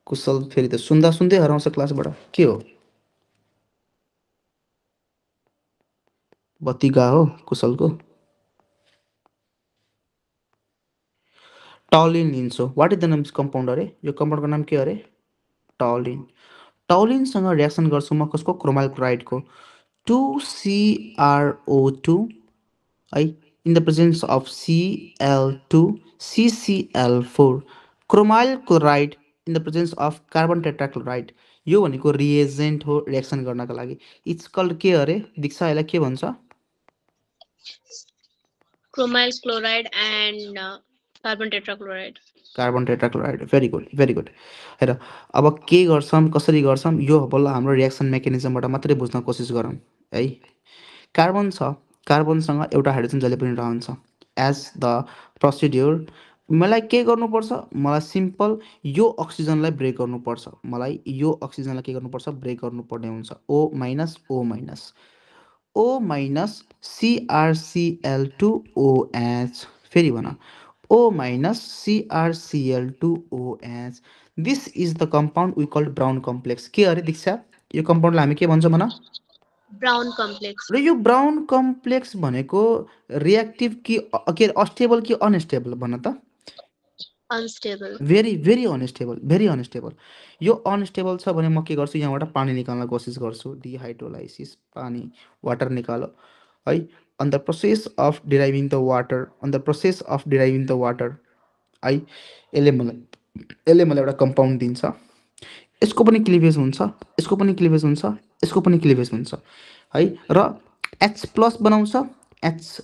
कुशल फेरि त सुन्दा सुन्दै हराउँछ क्लासबाट के हो बत्ती गयो हो कुशलको टोलिन लिन्छौ what is the name compound अरे यो कम्पाउन्डको नाम के अरे टोलिन टोलिनसँग रिएक्सन गर्छु म कसको क्रोमाइल क्लोराइडको 2CrO2 है in the presence of Cl2 CCl4 chromyl chloride in the presence of carbon tetrachloride यो भनेको रिएजेन्ट हो रिएक्सन गर्नका लागि इट्स कल्ड के अरे दीक्षा यसलाई के भन्छ Chromyl chloride and carbon tetrachloride. Carbon tetrachloride very good हेर अब के गर्छौँ कसरी गर्छौँ यो बल्ल हाम्रो रिएक्सन मेकानिजमबाट मात्रै बुझ्न कोसिस गरौँ है कार्बन छ कार्बनसँग एउटा हाइड्रोजन जहिले पनि रहन्छ एज द प्रोसिड्युर मलाई के गर्नुपर्छ मलाई सिम्पल यो अक्सिजनलाई ब्रेक गर्नुपर्छ मलाई यो अक्सिजनलाई के गर्नुपर्छ ब्रेक गर्नुपर्ने हुन्छ O minus O minus CrCl2OH फेरि भन O minus CrCl2OH this is the compound we called brown complex के अरे दीक्षा यो कम्पाउन्डलाई हामी के भन्छौँ भन Brown complex. र यो ब्राउन कम्प्लेक्स भनेको रिएक्टिभ कि के अस्टेबल कि अनस्टेबल भन त Unstable. भेरी अनस्टेबल यो अनस्टेबल छ भने म के गर्छु यहाँबाट पानी निकाल्न कोसिस गर्छु डिहाइड्रोलाइसिस पानी वाटर निकालो है on the process of deriving the water है यसले मलाई एउटा कम्पाउन्ड दिन्छ यसको पनि क्लिभेज हुन्छ यसको पनि क्लिभेज हुन्छ यसको पनि क्लिभेज हुन्छ है र H प्लस बनाउँछ H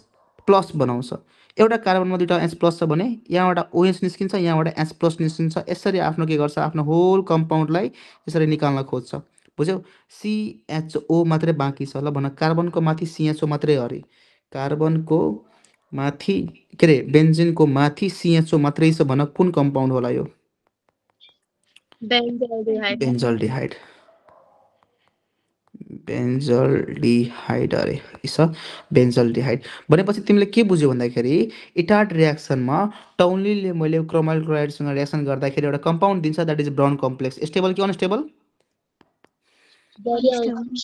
प्लस बनाउँछ एउटा कार्बनमा दुईवटा H प्लस छ भने यहाँबाट OH निस्किन्छ यहाँबाट H प्लस निस्किन्छ यसरी आफ्नो के गर्छ आफ्नो होल कम्पाउन्डलाई यसरी निकाल्न खोज्छ बुझ्यौ CHO मात्रै बाँकी छ ल भन कार्बनको माथि CHO मात्रै अरे कार्बनको माथि के अरे बेन्जिनको माथि CHO मात्रै छ भन कुन कम्पाउन्ड होला यो Benzaldehyde. बेन्जल्डिहाइड अरे इस बेन्जल्डिहाइड भनेपछि तिमीले के बुझ्यौ भन्दाखेरि इटार्ट रिएक्सनमा टोलिनले मैले क्रोमाइल क्लोराइडसँग रिएक्सन गर्दाखेरि एउटा कम्पाउन्ड दिन्छ that is brown complex stable कि अनस्टेबल Unstable.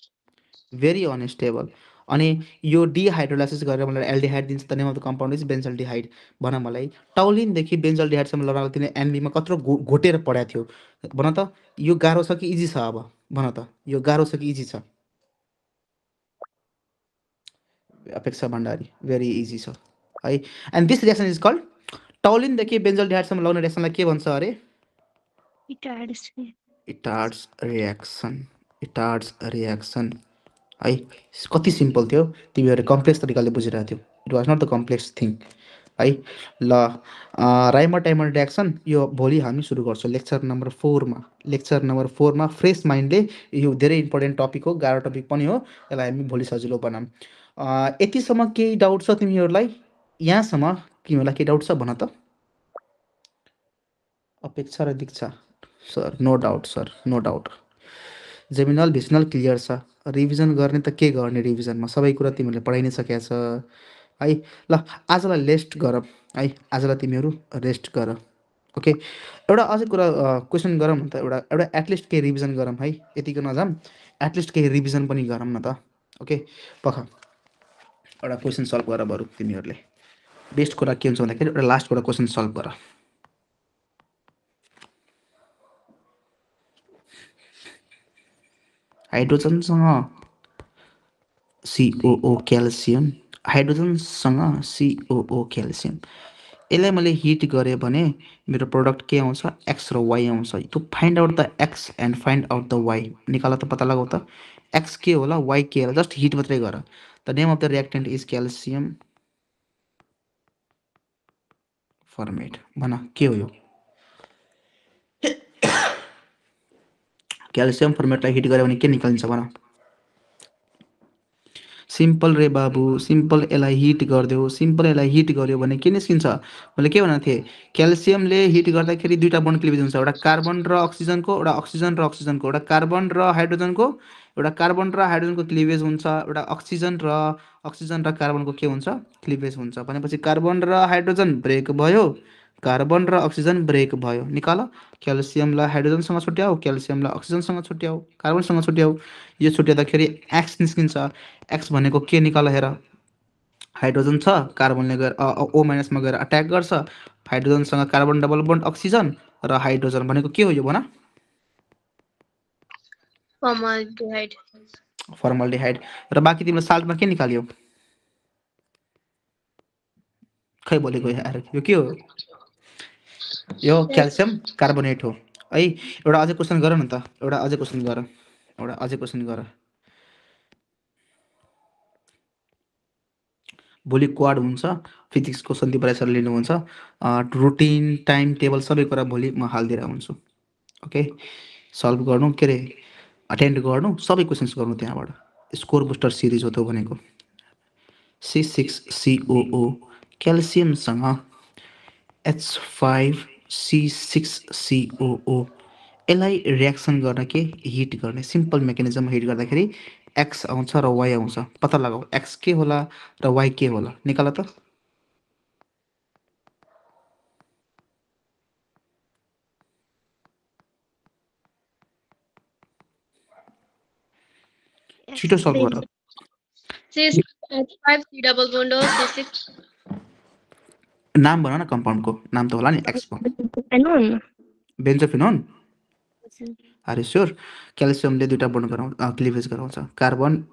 Very unstable. अनि यो डिहाइड्रोलाइसिस गरेर मलाई एल्डिहाइड दिन्छ। The name of the compound is benzaldehyde. भन मलाई टौलिनदेखि बेन्जल्डिहाइडसम्म लगाउन तिमीले एनबीमा कत्रो घोटेर पढाएको थियो? भन त, यो गाह्रो छ कि इजी छ? अब भन त, यो गाह्रो छ कि इजी छ? अपेक्षा भण्डारी भेरी इजी छ है। And this reaction is called टौलिनदेखि बेन्जल्डिहाइडसम्म लगाउने रिएक्सनलाई के भन्छ अरे? इटार्ड्स इटार्ड्स रिएक्सन। इटार्ड्स रिएक्सन है। कति सिम्पल थियो, तिमीहरूले कम्प्लेक्स तरिकाले बुझिरहेको थियौ। It was not the complex thing है। ल राइमर टाइमर रिएक्सन यो भोलि हामी सुरु गर्छौँ लेक्चर नम्बर 4मा। लेक्चर नम्बर 4मा फ्रेस माइन्डले, यो धेरै इम्पोर्टेन्ट टपिक हो, गाह्रो टपिक पनि हो, यसलाई हामी भोलि सजिलो बनाऊँ। यतिसम्म केही डाउट छ तिमीहरूलाई? यहाँसम्म तिमीहरूलाई केही डाउट छ भन त? अपेक्षा र Diksha sir no doubt sir, no doubt. Geminal vicinal clear छ। रिभिजन गर्ने त के गर्ने, रिभिजनमा सबै कुरा तिमीहरूले पढाइ नै सकेको छ है। ल आजलाई रेस्ट गर है, आजलाई तिमीहरू रेस्ट गर। ओके, एउटा अझै कुरा क्वेसन गरौँ न त, एउटा एउटा एटलिस्ट केही रिभिजन गरौँ है। यतिको नजाऊँ, एटलिस्ट केही रिभिजन पनि गरौँ न त। ओके पख एउटा क्वेसन सल्भ गर बरु तिमीहरूले। बेस्ट कुरा के हुन्छ भन्दाखेरि एउटा लास्टबाट क्वेसन सल्भ गर। हाइड्रोजनसँग सिओओ क्याल्सियम, हाइड्रोजनसँग सिओओ क्याल्सियम, यसलाई मैले हिट गरेँ भने मेरो प्रोडक्ट के आउँछ? एक्स र वाइ आउँछ। To find out the X and find out the Y, निकाल त, पत्ता लगाऊ त। एक्स के होला, वाइ के होला, जस्ट हिट मात्रै गर। The name of the reactant is calcium format. भन के हो यो? क्याल्सियम फर्मेटलाई हिट गऱ्यो भने के निकालिन्छ भन? सिम्पल रे बाबु, सिम्पल। यसलाई हिट गरिदेऊ, सिम्पल यसलाई हिट गर्यो भने के निस्किन्छ? मैले के भनेको थिएँ? क्याल्सियमले हिट गर्दाखेरि दुईवटा बन्ड क्लिभेज हुन्छ, एउटा कार्बन र अक्सिजनको, एउटा अक्सिजन र अक्सिजनको, एउटा कार्बन र हाइड्रोजनको, एउटा कार्बन र हाइड्रोजनको क्लिभेज हुन्छ, एउटा अक्सिजन र कार्बनको के हुन्छ? क्लिभेज हुन्छ। भनेपछि कार्बन र हाइड्रोजन ब्रेक भयो, कार्बन र अक्सिजन ब्रेक भयो। निकाल, क्याल्सियमलाई हाइड्रोजनसँग छुट्याऊ, क्याल्सियमलाई अक्सिजनसँग छुट्याऊ, कार्बनसँग छुट्याऊ। यो छुट्याउँदाखेरि एक्स निस्किन्छ। एक्स भनेको के निकाल हेर, हाइड्रोजन छ, कार्बनले गएर ओ माइनसमा गएर अट्याक गर्छ, हाइड्रोजनसँग कार्बन डबल बन्ड अक्सिजन, र हाइड्रोजन भनेको के हो यो भन? फर्माल्डिहाइड। फर्मल्डिहाइड। र बाँकी तिमीले साल्टमा के निकाल्यौ? खै बोलेको यार, यो के हो? यो क्याल्सियम कार्बोनेट हो है। एउटा अझै क्वेसन गर न त, एउटा अझै क्वेसन गर, एउटा अझै क्वेसन गर। भोलि क्वाड हुन्छ, फिजिक्सको सन्दीप राई सरले लिनुहुन्छ। रुटिन टाइम टेबल सबै कुरा भोलि म हालिदिएर हुन्छु। ओके, सल्भ गर्नु, के अरे अटेन्ड गर्नु, सबै क्वेसन्स गर्नु त्यहाँबाट। स्कोर बुस्टर सिरिज हो त्यो भनेको। C6COO क्याल्सियमसँग H5C6COO, यसलाई रिएक्सन गर्न के हिट गर्ने, सिम्पल मेकानिजम हिट गर्दाखेरि एक्स आउँछ र वाइ आउँछ। पत्ता लगाऊ एक्स के होला र वाइ के होला, निकाल त। छिटो सल्भ गर। C5 C double bond हो, C6 नाम भन न, कम्पाउन्डको नाम त होला नि एक्सको। फेनोन। बेन्जोफिनोन। अरे स्योर, क्याल्सियमले दुईवटा बन्ड गराउँछ, क्लिभेज गराउँछ। कार्बन,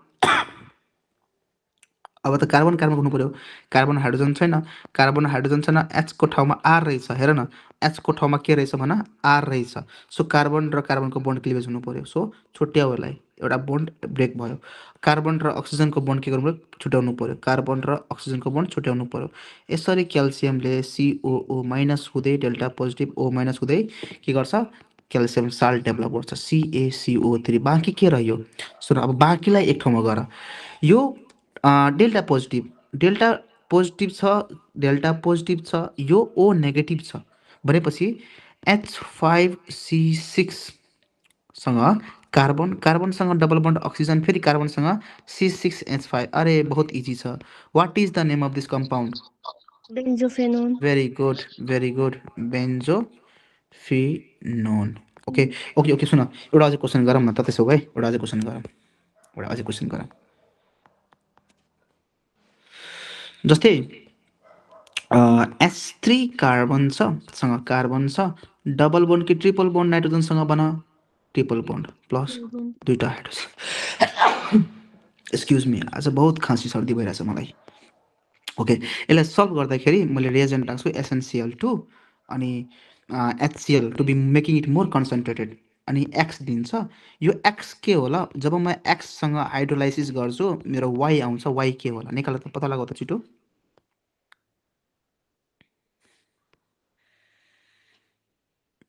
अब त कार्बन कार्बन हुनु पऱ्यो। कार्बन हाइड्रोजन छैन, कार्बन हाइड्रोजन छैन, एचको ठाउँमा आर रहेछ। हेर न, एचको ठाउँमा के रहेछ भन? आर रहेछ। सो कार्बन र कार्बनको बन्ड क्लिभेज हुनु पऱ्यो। सो छुट्याऊ यसलाई, एउटा बन्ड ब्रेक भयो। कार्बन र अक्सिजनको बन्ड के गर्नु पऱ्यो? छुट्याउनु पऱ्यो। कार्बन र अक्सिजनको बन्ड छुट्याउनु पऱ्यो। यसरी क्याल्सियमले सिओओ माइनस हुँदै डेल्टा पोजिटिभ ओ माइनस हुँदै के गर्छ? क्याल्सियम साल्ट डेभलप गर्छ, CaCO3। बाँकी के रह्यो सुन, अब बाँकीलाई एक ठाउँमा गर। यो डेल्टा पोजिटिभ, डेल्टा पोजिटिभ छ, डेल्टा पोजिटिभ छ, यो ओ नेगेटिभ छ भनेपछि H5C6सँग कार्बन, कार्बनसँग डबल बन्ड अक्सिजन, फेरि कार्बनसँग C6H5। अरे बहुत इजी छ। What is the name of this compound? Benzophenone. Very good, very good, benzophenone. Okay okay okay, सुन एउटा अझै क्वेसन गरौँ न त त्यसो भए, एउटा अझै क्वेसन गरौँ। एउटा अझै क्वेसन गरौँ जस्तै S3 कार्बन छ सँग कार्बन छ डबल बोन्ड कि ट्रिपल बोन्ड नाइट्रोजनसँग बना ट्रिपल बोन्ड प्लस दुईटा हाइड्रोजन एक्सक्युज मी आज बहुत खाँसी सर्दी भइरहेछ मलाई ओके यसलाई सल्भ गर्दाखेरि मैले रिएजेन्ट राख्छु SnCl2 अनि HCl to be making it more concentrated अनि एक्स दिन्छ यो एक्स के होला जब म एक्ससँग हाइड्रोलाइसिस गर्छु मेरो वाइ आउँछ वाइ के होला निकाल त पत्ता लगाऊ त छिटो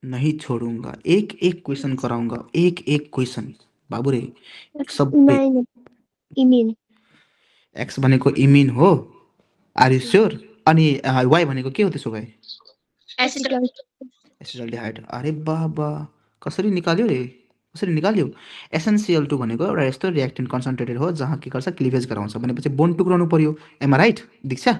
नहीं छोडूंगा एक एक क्वेश्चन कराऊंगा एक एक क्वेश्चन बाबु रे सबै इमिन एक्स भनेको इमिन हो आर यु स्योर अनि वाइ भनेको के हो त्यसो भए एसिटल्डिहाइड अरे बाबा कसरी निकाल्यो रे कसरी निकाल्यो SnCl2 भनेको एउटा यस्तो रिएक्टेन्ट कन्सन्ट्रेटेड हो जहाँ के गर्छ क्लिभेज गराउँछ भनेपछि बोन्ड टुक्राउनु पर्यो एम राइट दीक्षा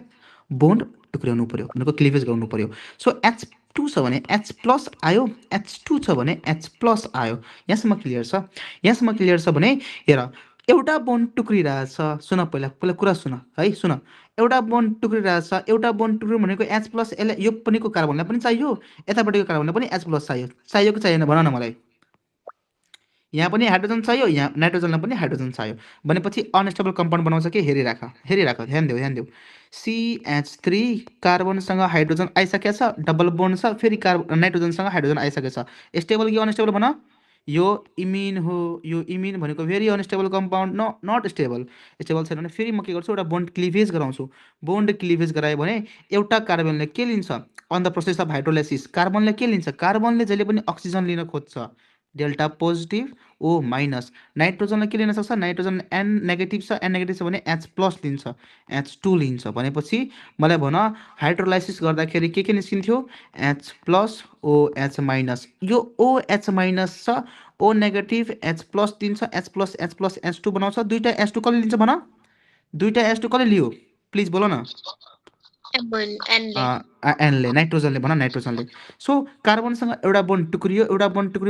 बोन्ड टुक्राउनु पर्यो भनेको क्लिभेज गर्नु पर्यो सो H2 छ भने H प्लस आयो H2 छ भने H प्लस आयो यहाँसम्म क्लियर छ भने हेर एउटा बोन्ड टुक्रिरहेछ सुन पहिला कुरा सुन है सुन एउटा बोन्ड टुक्रिरहेछ एउटा बोन्ड टुक्रियो भनेको H प्लस यसलाई यो पनिको कार्बनलाई पनि चाहियो यतापट्टिको कार्बनलाई पनि H प्लस चाहियो कि चाहिएन भन न मलाई यहाँ पनि हाइड्रोजन चाहियो यहाँ नाइट्रोजनलाई पनि हाइड्रोजन चाहियो भनेपछि अनस्टेबल कम्पाउन्ड बनाउँछ कि हेरिराख ध्यान देऊ CH3 कार्बनसँग हाइड्रोजन आइसकेको छ डबल बोन्ड छ फेरि नाइट्रोजनसँग हाइड्रोजन आइसकेको छ स्टेबल कि अनस्टेबल भन यो इमिन हो यो इमिन भनेको very unstable compound not stable छैन भने फेरि म के गर्छु एउटा बोन्ड क्लिभेज गराउँछु बोन्ड क्लिभेज गरायो भने एउटा कार्बनले के लिन्छ on the process of hydrolysis कार्बनले के लिन्छ कार्बनले जहिले पनि अक्सिजन लिन खोज्छ डेल्टा पोजिटिभ ओ माइनस नाइट्रोजनलाई के लिन सक्छ नाइट्रोजन एन नेगेटिभ छ भने H प्लस लिन्छ H2 लिन्छ भनेपछि मलाई भन हाइड्रोलाइसिस गर्दाखेरि के निस्किन्थ्यो H प्लस OH माइनस यो OH माइनस छ O नेगेटिभ H प्लस दिन्छ H प्लस H2 बनाउँछ दुईटा H2 कसले लिन्छ भन दुईटा H2 कसले लियो प्लिज बोल न एनले नाइट्रोजनले भन नाइट्रोजनले सो कार्बनसँग एउटा बोन्ड टुक्रियो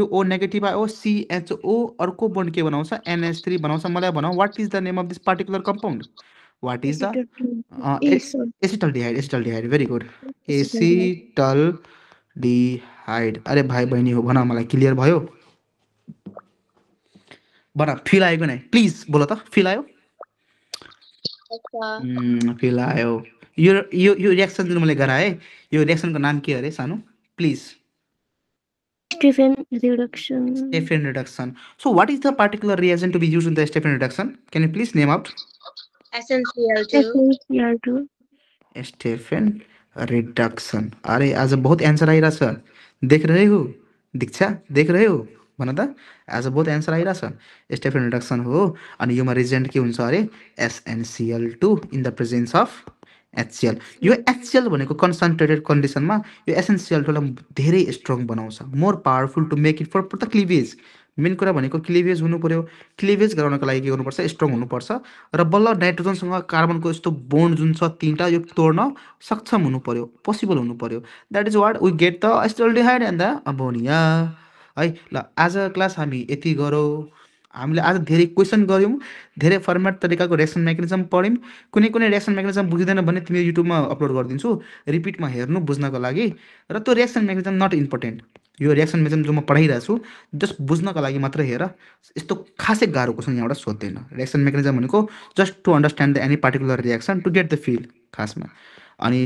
O नेगेटिभ आयो CHO अर्को बोन्ड के बनाउँछ NH3 बनाउँछ मलाई भन what is the name of this particular compound what is the acetaldehyde very good acetaldehyde अरे भाइ बहिनी हो भन मलाई क्लियर भयो भन फिल आएको नै प्लिज बोल त फिल आयो फिल आयो यो रिएक्सन जुन मैले गराएँ यो रिएक्सनको नाम के अरे सानो please Stephen reduction. Stephen reduction. So what is the particular reagent to be used in the Stephen reduction? Can you please name out? SnCl2. Stephen reduction. अरे आज बहुत आंसर आइरहेछ देख रहे हो दीक्षा देख रहे हो भन त आज बहुत आंसर आइरहेछ स्टेफन रिडक्सन हो अनि योमा रिएजेन्ट के हुन्छ अरे SnCl2 in the presence of HCl यो HCl भनेको कन्सन्ट्रेटेड कन्डिसनमा यो SnCl2 लाई धेरै स्ट्रङ बनाउँछ more powerful to make it for the cleavage main कुरा भनेको क्लिभेज हुनु पर्यो क्लिभेज गराउनको लागि के गर्नुपर्छ स्ट्रङ हुनुपर्छ र बल्ल नाइट्रोजनसँग कार्बनको यस्तो बोन्ड जुन छ तीनटा यो तोड्न सक्षम हुनु पर्यो पोसिबल हुनु पर्यो that is what we get the acetaldehyde and the ammonia है ल आज क्लास हामी यति गरौँ हामीले आज धेरै क्वेसन गऱ्यौँ धेरै फर्मेट तरिकाको रिएक्सन मेकानिजम पढ्यौँ कुनै रिएक्सन मेकानिजम बुझिँदैन भने तिमी युट्युबमा अपलोड गरिदिन्छु रिपिटमा हेर्नु बुझ्नको लागि र त्यो रिएक्सन मेकानिजम नट इम्पोर्टेन्ट यो रिएक्सन मेकानिजम जो म पढाइरहेको छु जस्ट बुझ्नको लागि मात्र हेर यस्तो खासै गाह्रो क्वेसन यहाँबाट सोध्दैन रिएक्सन मेकानिजम भनेको just to understand the any particular reaction to get the feel खासमा अनि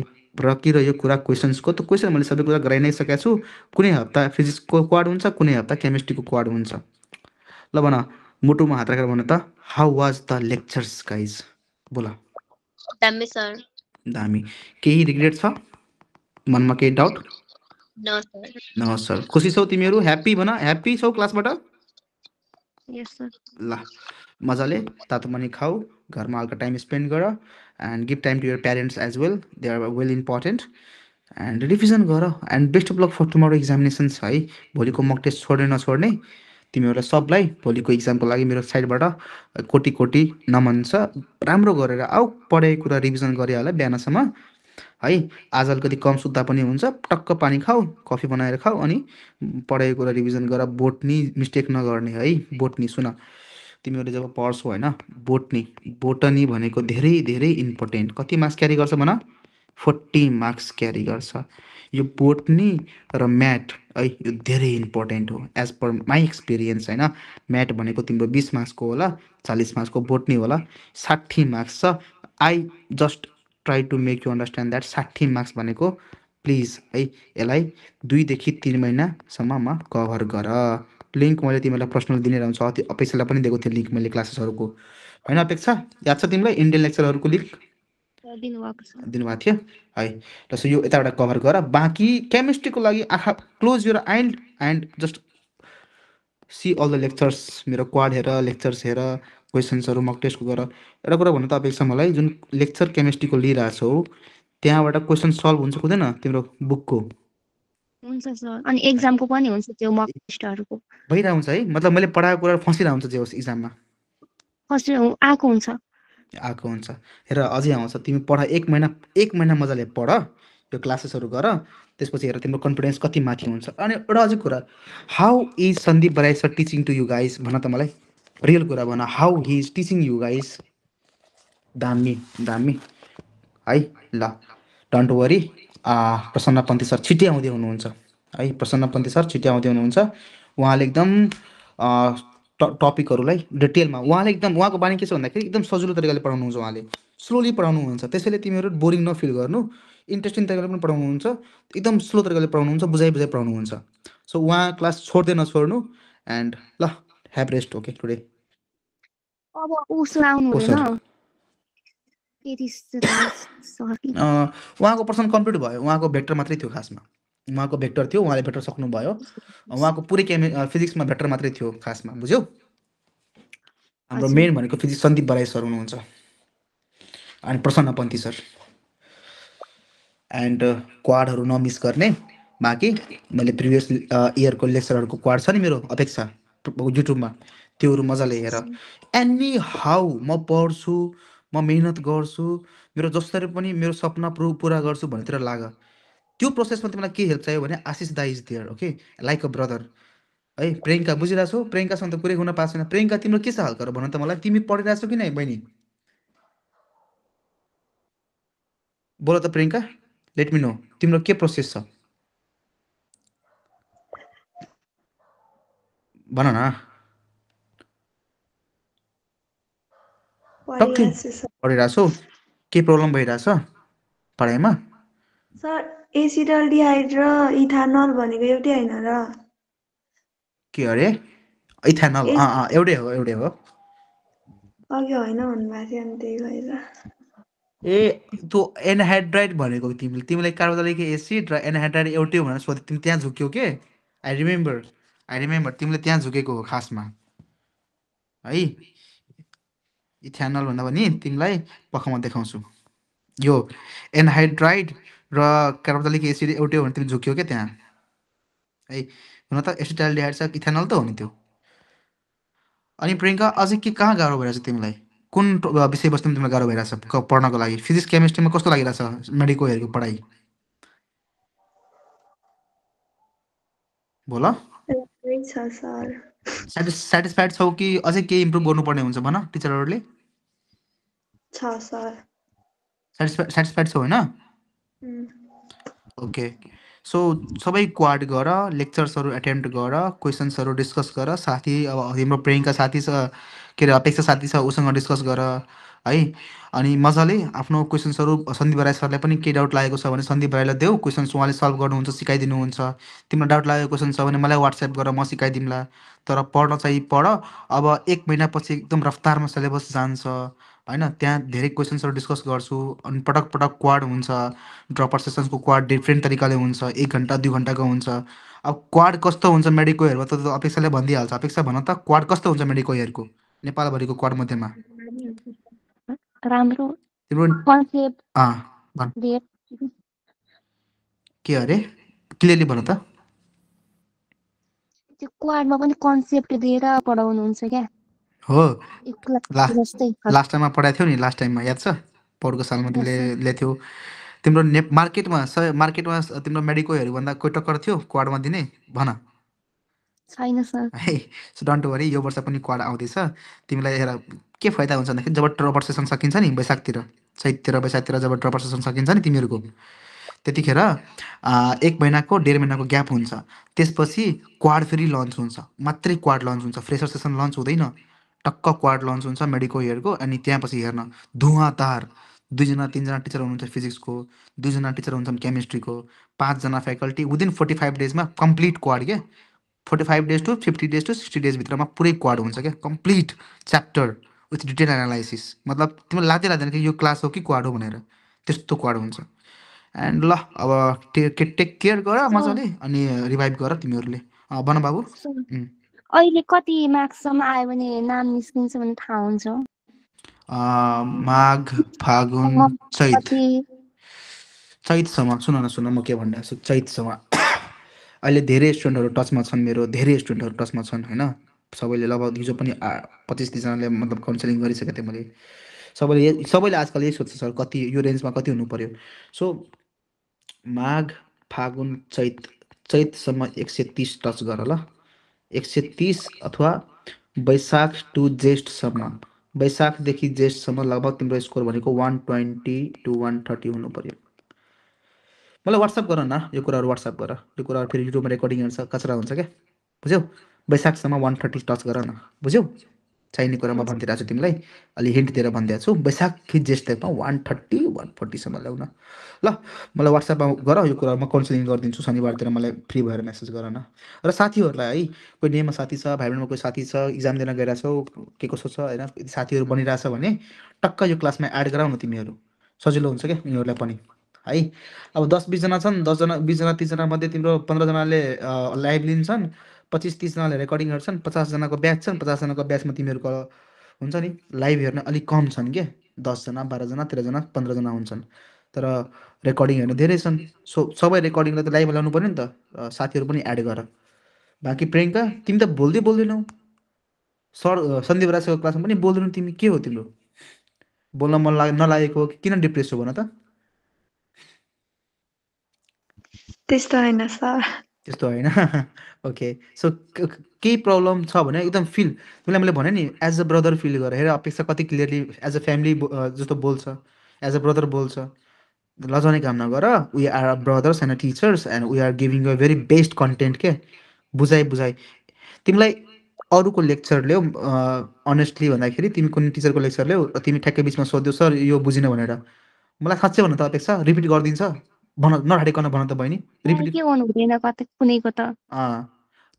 रकिरह्यो कुरा क्वेसन्सको त क्वेसन मैले सबै कुरा गराइ नै सकेको छु कुनै हप्ता फिजिक्सको क्वाड हुन्छ कुनै हप्ता केमिस्ट्रीको क्वाड हुन्छ ल भन मुटुमा हात राखेर भन त how was the lectures guys बोल दामी सर दामी केही रिग्रेट छ मनमा केही डाउट नो सर खुसी छौ तिमीहरू ह्याप्पी भन ह्याप्पी छौ क्लासबाट Yes, sir. ल मजाले तातो पानी खाऊ घरमा हल्का टाइम स्पेन्ड गर and give time to your parents as well they are well important and revision गर and best of luck for tomorrow examinations है भोलिको मक टेस्ट छोड्ने नछोड्ने तिमीहरूलाई सबलाई भोलिको इक्जामको लागि मेरो साइडबाट कोटी कोटी नमन छ राम्रो गरेर आऊ पढेको कुरा रिभिजन गरिहाल बिहानसम्म है आज अलिकति कम सुत्दा पनि हुन्छ टक्क पानी खाऊ कफी बनाएर खाऊ अनि पढेको कुरा रिभिजन गर बोटनी मिस्टेक नगर्ने है बोटनी सुन तिमीहरूले जब पढ्छौ होइन बोटनी भनेको धेरै धेरै इम्पोर्टेन्ट। कति मार्क्स क्यारी गर्छ भन? 40 मार्क्स क्यारी गर्छ। यो बोटनी र म्याथ है यो धेरै इम्पोर्टेन्ट हो एज पर माई एक्सपिरियन्स होइन। म्याथ भनेको तिम्रो 20 मार्क्सको होला, 40 मार्क्सको बोटनी होला, 60 मार्क्स छ। I just try to make you understand that 60 marks भनेको प्लिज है यसलाई 2 देखि 3 महिनासम्ममा कभर गर। लिङ्क मैले तिमीलाई पर्सनल दिने रहन्छ, अति अपेक्षालाई पनि दिएको थिएँ लिङ्क मैले क्लासेसहरूको होइन। अपेक्षा याद छ तिमीलाई इन्डियन लेक्चरहरूको लिङ्क दिनुभएको छ। दिनुभएको थियो है। ल सो यो यताबाट कभर गर। बाँकी केमिस्ट्रीको लागि आँखा क्लोज युर आइन्ड and just see all the lectures. मेरो क्वाड हेर, लेक्चर्स हेर, क्वेसन्सहरू मक टेस्टको गर। एउटा कुरा भन्नु त अपेक्षा मलाई, जुन लेक्चर केमिस्ट्रीको लिइरहेछौ त्यहाँबाट क्वेसन सल्भ हुन्छ हुँदैन तिम्रो बुकको? हुन्छ सर। अनि एक्जामको पनि हुन्छ त्यो मक टेस्टहरूको। भइरहेको हुन्छ है, मतलब मैले पढाएको कुरा फसिरहेको हुन्छ जे होस् इक्जाममा फर्स्ट आएको हुन्छ। आएको हुन्छ। हेर अझै आउँछ, तिमी पढ, एक महिना मजाले पढ, यो क्लासेसहरू गर, त्यसपछि हेर तिम्रो कन्फिडेन्स कति माथि हुन्छ। अनि एउटा अझै कुरा, how is Sandeep Baral sir teaching to you guys? भन त मलाई, रियल कुरा भन, how he is teaching you guys? दामी दामी है। ल डोन्ट वरी, प्रसन्न पन्थी सर छिट्टै आउँदै हुनुहुन्छ है। प्रसन्न पन्थी सर छिट्टै आउँदै हुनुहुन्छ। उहाँले एकदम टपिकहरूलाई डिटेलमा उहाँको बानी के छ भन्दाखेरि एकदम सजिलो तरिकाले पढाउनुहुन्छ। उहाँले स्लोली पढाउनुहुन्छ, त्यसैले तिमीहरू बोरिङ नफिल गर्नु। इन्ट्रेस्टिङ तरिकाले पनि पढाउनुहुन्छ, एकदम स्लो तरिकाले पढाउनुहुन्छ, बुझाइ पढाउनुहुन्छ। सो उहाँ क्लास छोड्दै नछोड्नु। एन्ड ल ह्याभ रेस्ट ओके टुडे। अब उसो आउनु ओ सर, हुँदैन। सरी। उहाँको पर्सन कम्प्लिट भयो, उहाँको भेक्टर मात्रै थियो खासमा। उहाँको भेक्टर थियो, उहाँले भेक्टर सक्नुभयो। उहाँको पुरै फिजिक्समा भेक्टर मात्रै थियो खासमा, बुझ्यौ? हाम्रो हजुर। मेन भनेको फिजिक्स सन्दीप बराइल सर हुनुहुन्छ अनि प्रसन्न पन्थी सर। एन्ड क्वाडहरू नमिस गर्ने। बाँकी मैले प्रिभियस इयरको लेक्चरहरूको क्वाड छ नि मेरो अपेक्षा युट्युबमा, त्योहरू मजाले हेर। एनी हाउ म पढ्छु, म मेहनत गर्छु, मेरो जसरी पनि मेरो सपना पुरा गर्छु भनेतिर लाग। त्यो प्रोसेसमा तिमीलाई के हेल्प चाहियो भने आशिष दाइ is there okay, like a brother है। प्रियङ्का बुझिरहेछौ? प्रियङ्कासँग त कुरै हुन पाएको छैन। प्रियङ्का तिम्रो के छ हालकर भन त मलाई, तिमी पढिरहेछौ कि नै बहिनी? बोल त प्रियङ्का, लेट मी नो तिम्रो के प्रोसेस छ भन न। पढिरहेछौ? के प्रब्लम भइरहेछ पढाइमा? सर एसिटल्डिहाइड र इथानल भनेको एउटै होइन र? के अरे? इथानल एउटै हो अघि होइन भन्नुभएको थियो अनि त्यही भएर। ए त्यो एनहाइड्राइड भनेको तिमीलाई कार्बोक्सिलिक एसिड र एनहाइड्राइड एउटै हो भनेर सोध्यो, तिमी त्यहाँ झुक्यौ के? आई रिमेम्बर तिमीले त्यहाँ झुकेको हो खासमा है। इथानल भन्दा पनि तिमीलाई पखमा देखाउँछु। यो एनहाइड्राइड र कार्बोक्सिलिक एसिड एउटै हो भने तिमी झुक्यौ क्या त्यहाँ है। हुन त एसिटाल्डिहाइड छ, इथानल त हो नि त्यो। अनि प्रियङ्का अझै के कहाँ गाह्रो भइरहेछ तिमीलाई? कुन विषयवस्तुमा तिमीलाई गाह्रो भइरहेछ पढ्नको लागि? फिजिक्स केमिस्ट्रीमा कस्तो लागिरहेछ मेडिकोहरूको पढाइ? बोल। छ सर। सेटिस्फाइड छौ कि अझै केही इम्प्रुभ गर्नुपर्ने हुन्छ भन टिचरहरूले? छ सर। सेटिस्फाइड छौ होइन? ओके। सो सबै क्वाड गर, लेक्चर्सहरू एटेम्प्ट गर, क्वेसन्सहरू डिस्कस गर। साथी अब तिम्रो प्रियङ्का साथी छ, के अरे अपेक्षा साथी छ, उसँग डिस्कस गर है। अनि मजाले आफ्नो क्वेसन्सहरू सन्दीप बराइल सरलाई पनि केही डाउट लागेको छ भने सन्दीप बराइललाई देऊ, क्वेसन्स उहाँले सल्भ गर्नुहुन्छ, सिकाइदिनुहुन्छ। तिम्रो डाउट लागेको क्वेसन छ भने मलाई वाट्सएप गर, म सिकाइदिउँला। तर पढ्न चाहिँ पढ। अब 1 महिनापछि एकदम रफ्तारमा सिलेबस जान्छ होइन। त्यहाँ धेरै क्वेसन्सहरू डिस्कस गर्छु। अनि पटक क्वाड हुन्छ, ड्रपर सेसन्सको क्वाड डिफ्रेन्ट तरिकाले हुन्छ, 1 घन्टा 2 घन्टाको हुन्छ। अब क्वाड कस्तो हुन्छ मेडिकोहरूमा त अपेक्षाले भनिदिइहाल्छ। अपेक्षा भन त क्वाड कस्तो हुन्छ मेडिकोहरूको नेपालभरिको क्वाड मध्येमा? राम्रो तिम्रो कन्सेप्ट भन दिए। के अरे क्लियरली भन त। त्यो क्वाडमा पनि कन्सेप्ट दिएर पढाउनुहुन्छ क्या? हो, जस्तै। लास्ट टाइममा पढाएको थियौ नि, लास्ट टाइममा याद छ? पोहोरको सालमा तिमीले ल्याथ्यौ। तिम्रो मार्केटमा तिम्रो मेडिकोहरू भन्दा कोही टक्कर थियो क्वाडमा दिने भन? छैन सर। है। सो डोन्ट वरी, यो वर्ष पनि क्वाड आउँदैछ। तिमीलाई हेर के फाइदा हुन्छ भन्दाखेरि जब ड्रपर सेसन सकिन्छ नि वैशाखतिर, चैततिर वैशाखतिर जब ड्रपर सेसन सकिन्छ नि तिमीहरूको, त्यतिखेर 1 महिनाको 1.5 महिनाको ग्याप हुन्छ। त्यसपछि क्वाड फेरि लन्च हुन्छ, मात्रै क्वाड लन्च हुन्छ, फ्रेसर सेसन लन्च हुँदैन। टक्क क्वाड लन्च हुन्छ मेडिको इयरको। अनि त्यहाँपछि हेर्न धुवाँधार 2 जना 3 जना टिचर हुनुहुन्छ फिजिक्सको, 2 जना टिचर हुन्छन् केमिस्ट्रीको, 5 जना फ्याकल्टी विदिन 45 डेजमा कम्प्लिट क्वाड के। 45 days to 50 days to 60 days भित्रमा पुरै क्वाड हुन्छ क्या, complete chapter with detail analysis. मतलब तिमीलाई लाग्दैन कि यो क्लास हो कि क्वाड हो भनेर, त्यस्तो क्वाड हुन्छ। एन्ड ल अब टेक केयर गर सर मजाले, अनि रिभाइभ गर तिमीहरूले। भन बाबु। सर उम्, अहिले कति मार्क्ससम्म आयो भने नाम निस्किन्छ भने थाहा हुन्छ? माघ फागुन चैत, कति चैतसम्म। सुन म के भनिरहेको छु, चैतसम्म। अहिले धेरै स्टुडेन्टहरू टचमा छन्, मेरो धेरै स्टुडेन्टहरू टचमा छन् होइन। सबैले लगभग हिजो पनि 25-30 जनाले मतलब काउन्सिलिङ गरिसकेको थिएँ मैले। सबैले आजकल यही सोध्छ सर कति यो रेन्जमा कति हुनु पर्यो। सो माघ फागुन चैतसम्म 130 टच गर ल, 130, अथवा वैशाख टु ज्येष्ठसम्म, वैशाखदेखि ज्येष्ठसम्म लगभग तिम्रो स्कोर भनेको 120 to 130 हुनु पर्यो। मलाई व्हाट्सएप गर न यो कुराहरू, व्हाट्सएप गर यो कुराहरू, फेरि युट्युबमा रेकर्डिङहरू छ, कचरा हुन्छ क्या, बुझ्यौ? वैशाखसम्म 130 टच गर न, बुझ्यौ? चाहिने कुरा म भनिदिइरहेको छु तिमीलाई, अलि हिन्ट दिएर भनिदिएको छु। वैशाखदेखि ज्येष्ठमा 130 140सम्म ल्याउन ल। मलाई व्हाट्सएपमा गर यो कुरा, म काउन्सिलिङ गरिदिन्छु शनिबारतिर, मलाई फ्री भएर मेसेज गर न। र साथीहरूलाई है, कोही नेममा साथी छ, भाइ बहिनीमा कोही साथी छ, इक्जाम दिन गइरहेछौ, के कसो छ होइन, साथीहरू बनिरहेछ भने टक्क यो क्लासमा एड गराउ न तिमीहरू, सजिलो हुन्छ क्या उनीहरूलाई पनि है। अब 10-20 जना छन्, 10 जना 20 जना 30 जना मध्ये तिम्रो 15 जनाले लाइभ लिन्छन्, 25-30 जनाले रेकर्डिङ हेर्छन्, 50 जनाको ब्याच छन्, 50 जनाको ब्याचमा तिमीहरूको हुन्छ नि लाइभ हेर्ने अलिक कम छन् के, 10 जना 12 जना 13 जना 15 जना हुन्छन्, तर रेकर्डिङ हेर्ने धेरै छन्। सो सबै रेकर्डिङलाई त लाइभ ल्याउनु पऱ्यो नि त, साथीहरू पनि एड गर। बाँकी प्रियङ्का तिमी त बोल्दैनौ, सर सन्दीप राजको क्लासमा पनि बोल्दैनौ तिमी, के हो तिम्रो? बोल्न मन नलागेको हो कि किन डिप्रेस छौ भन त? त्यस्तो होइन सर। त्यस्तो होइन। ओके, सो केही प्रब्लम छ भने एकदम फिल, तिमीलाई मैले भने नि एज अ ब्रदर फिल गर। हेर अपेक्षा कति क्लियरली एज अ फ्यामिली जस्तो बोल्छ, एज अ ब्रदर बोल्छ। लजाउने काम नगर, we are brothers and teachers and we are giving a very best content के। बुझाइ तिमीलाई अरूको लेक्चर ल्याऊ, अनेस्टली भन्दाखेरि तिमी कुनै टिचरको लेक्चर ल्याऊ, तिमी ठ्याक्कै बिचमा सोध्यौ सर यो बुझिनँ भनेर, मलाई साँच्चै भन त अपेक्षा रिपिट गरिदिन्छ? भन, नढाडिकन भन त बहिनी, रिपिट। के गर्नु हुँदैन कतै कुनैको त।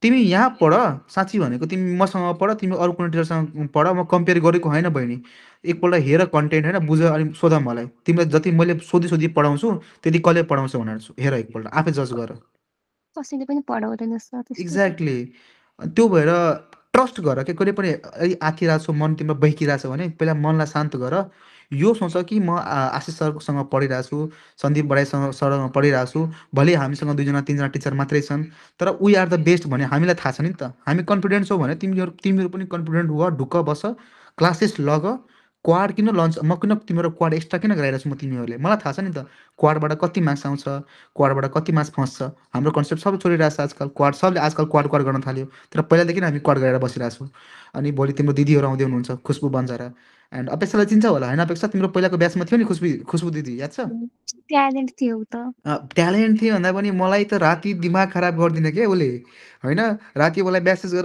तिमी यहाँ पढ, साँच्ची भनेको तिमी मसँग पढ, तिमी अरू कुनै टिचरसँग पढ, म कम्पेयर गरेको होइन बहिनी। एकपल्ट हेर कन्टेन्ट होइन, बुझ, अनि सोध मलाई। तिमीलाई जति मैले सोधी पढाउँछु त्यति कसले पढाउँछ भनेर हेर, एकपल्ट आफै जज गर। कसैले पनि पढाउँदैन सर त्यस्तो त। एक्ज्याक्टली, त्यो भएर ट्रस्ट गर के, कहिले पनि आँखिरहेको छ, मन तिम्रो बहिकिरहेको छ भने पहिला मनलाई शान्त गर। यो सोच कि म आशिष सरसँग पढिरहेको छु, सन्दीप सरसँग पढिरहेको छु, भले हामीसँग 2 जना 3 जना टिचर मात्रै छन्, तर वी आर द बेस्ट भन्ने हामीलाई थाहा छ नि त। हामी कन्फिडेन्ट छौँ भने तिमीहरू पनि कन्फिडेन्ट हुँ, ढुक्क बस, क्लासेस लग, क्वाड किन लन्च, म किन तिमीहरू क्वाड एक्स्ट्रा किन गराइरहेको छु म तिमीहरूले, मलाई थाहा छ नि त। क्वाडबाट कति मार्क्स आउँछ, क्वाडबाट कति मार्क्स फस्छ, हाम्रो कन्सेप्ट सबै छोडिरहेको छ आजकल। सबले आजकल क्वाड गर्न थाल्यो, तर पहिलादेखि हामी क्वाड गरेर बसिरहेको छौँ। अनि भोलि तिम्रो दिदीहरू आउँदै हुनुहुन्छ, खुसबु बन्जारा, एन्ड अपेक्षालाई चिन्छ होला होइन? अपेक्षा तिम्रो पहिलाको ब्याचमा थियो नि खुसबु दिदी, याद छ? ट्यालेन्ट थियो त। ट्यालेन्ट थियो भन्दा पनि मलाई त राति दिमाग खराब गरिदिने के उसले होइन, राति मलाई म्यासेज गरेर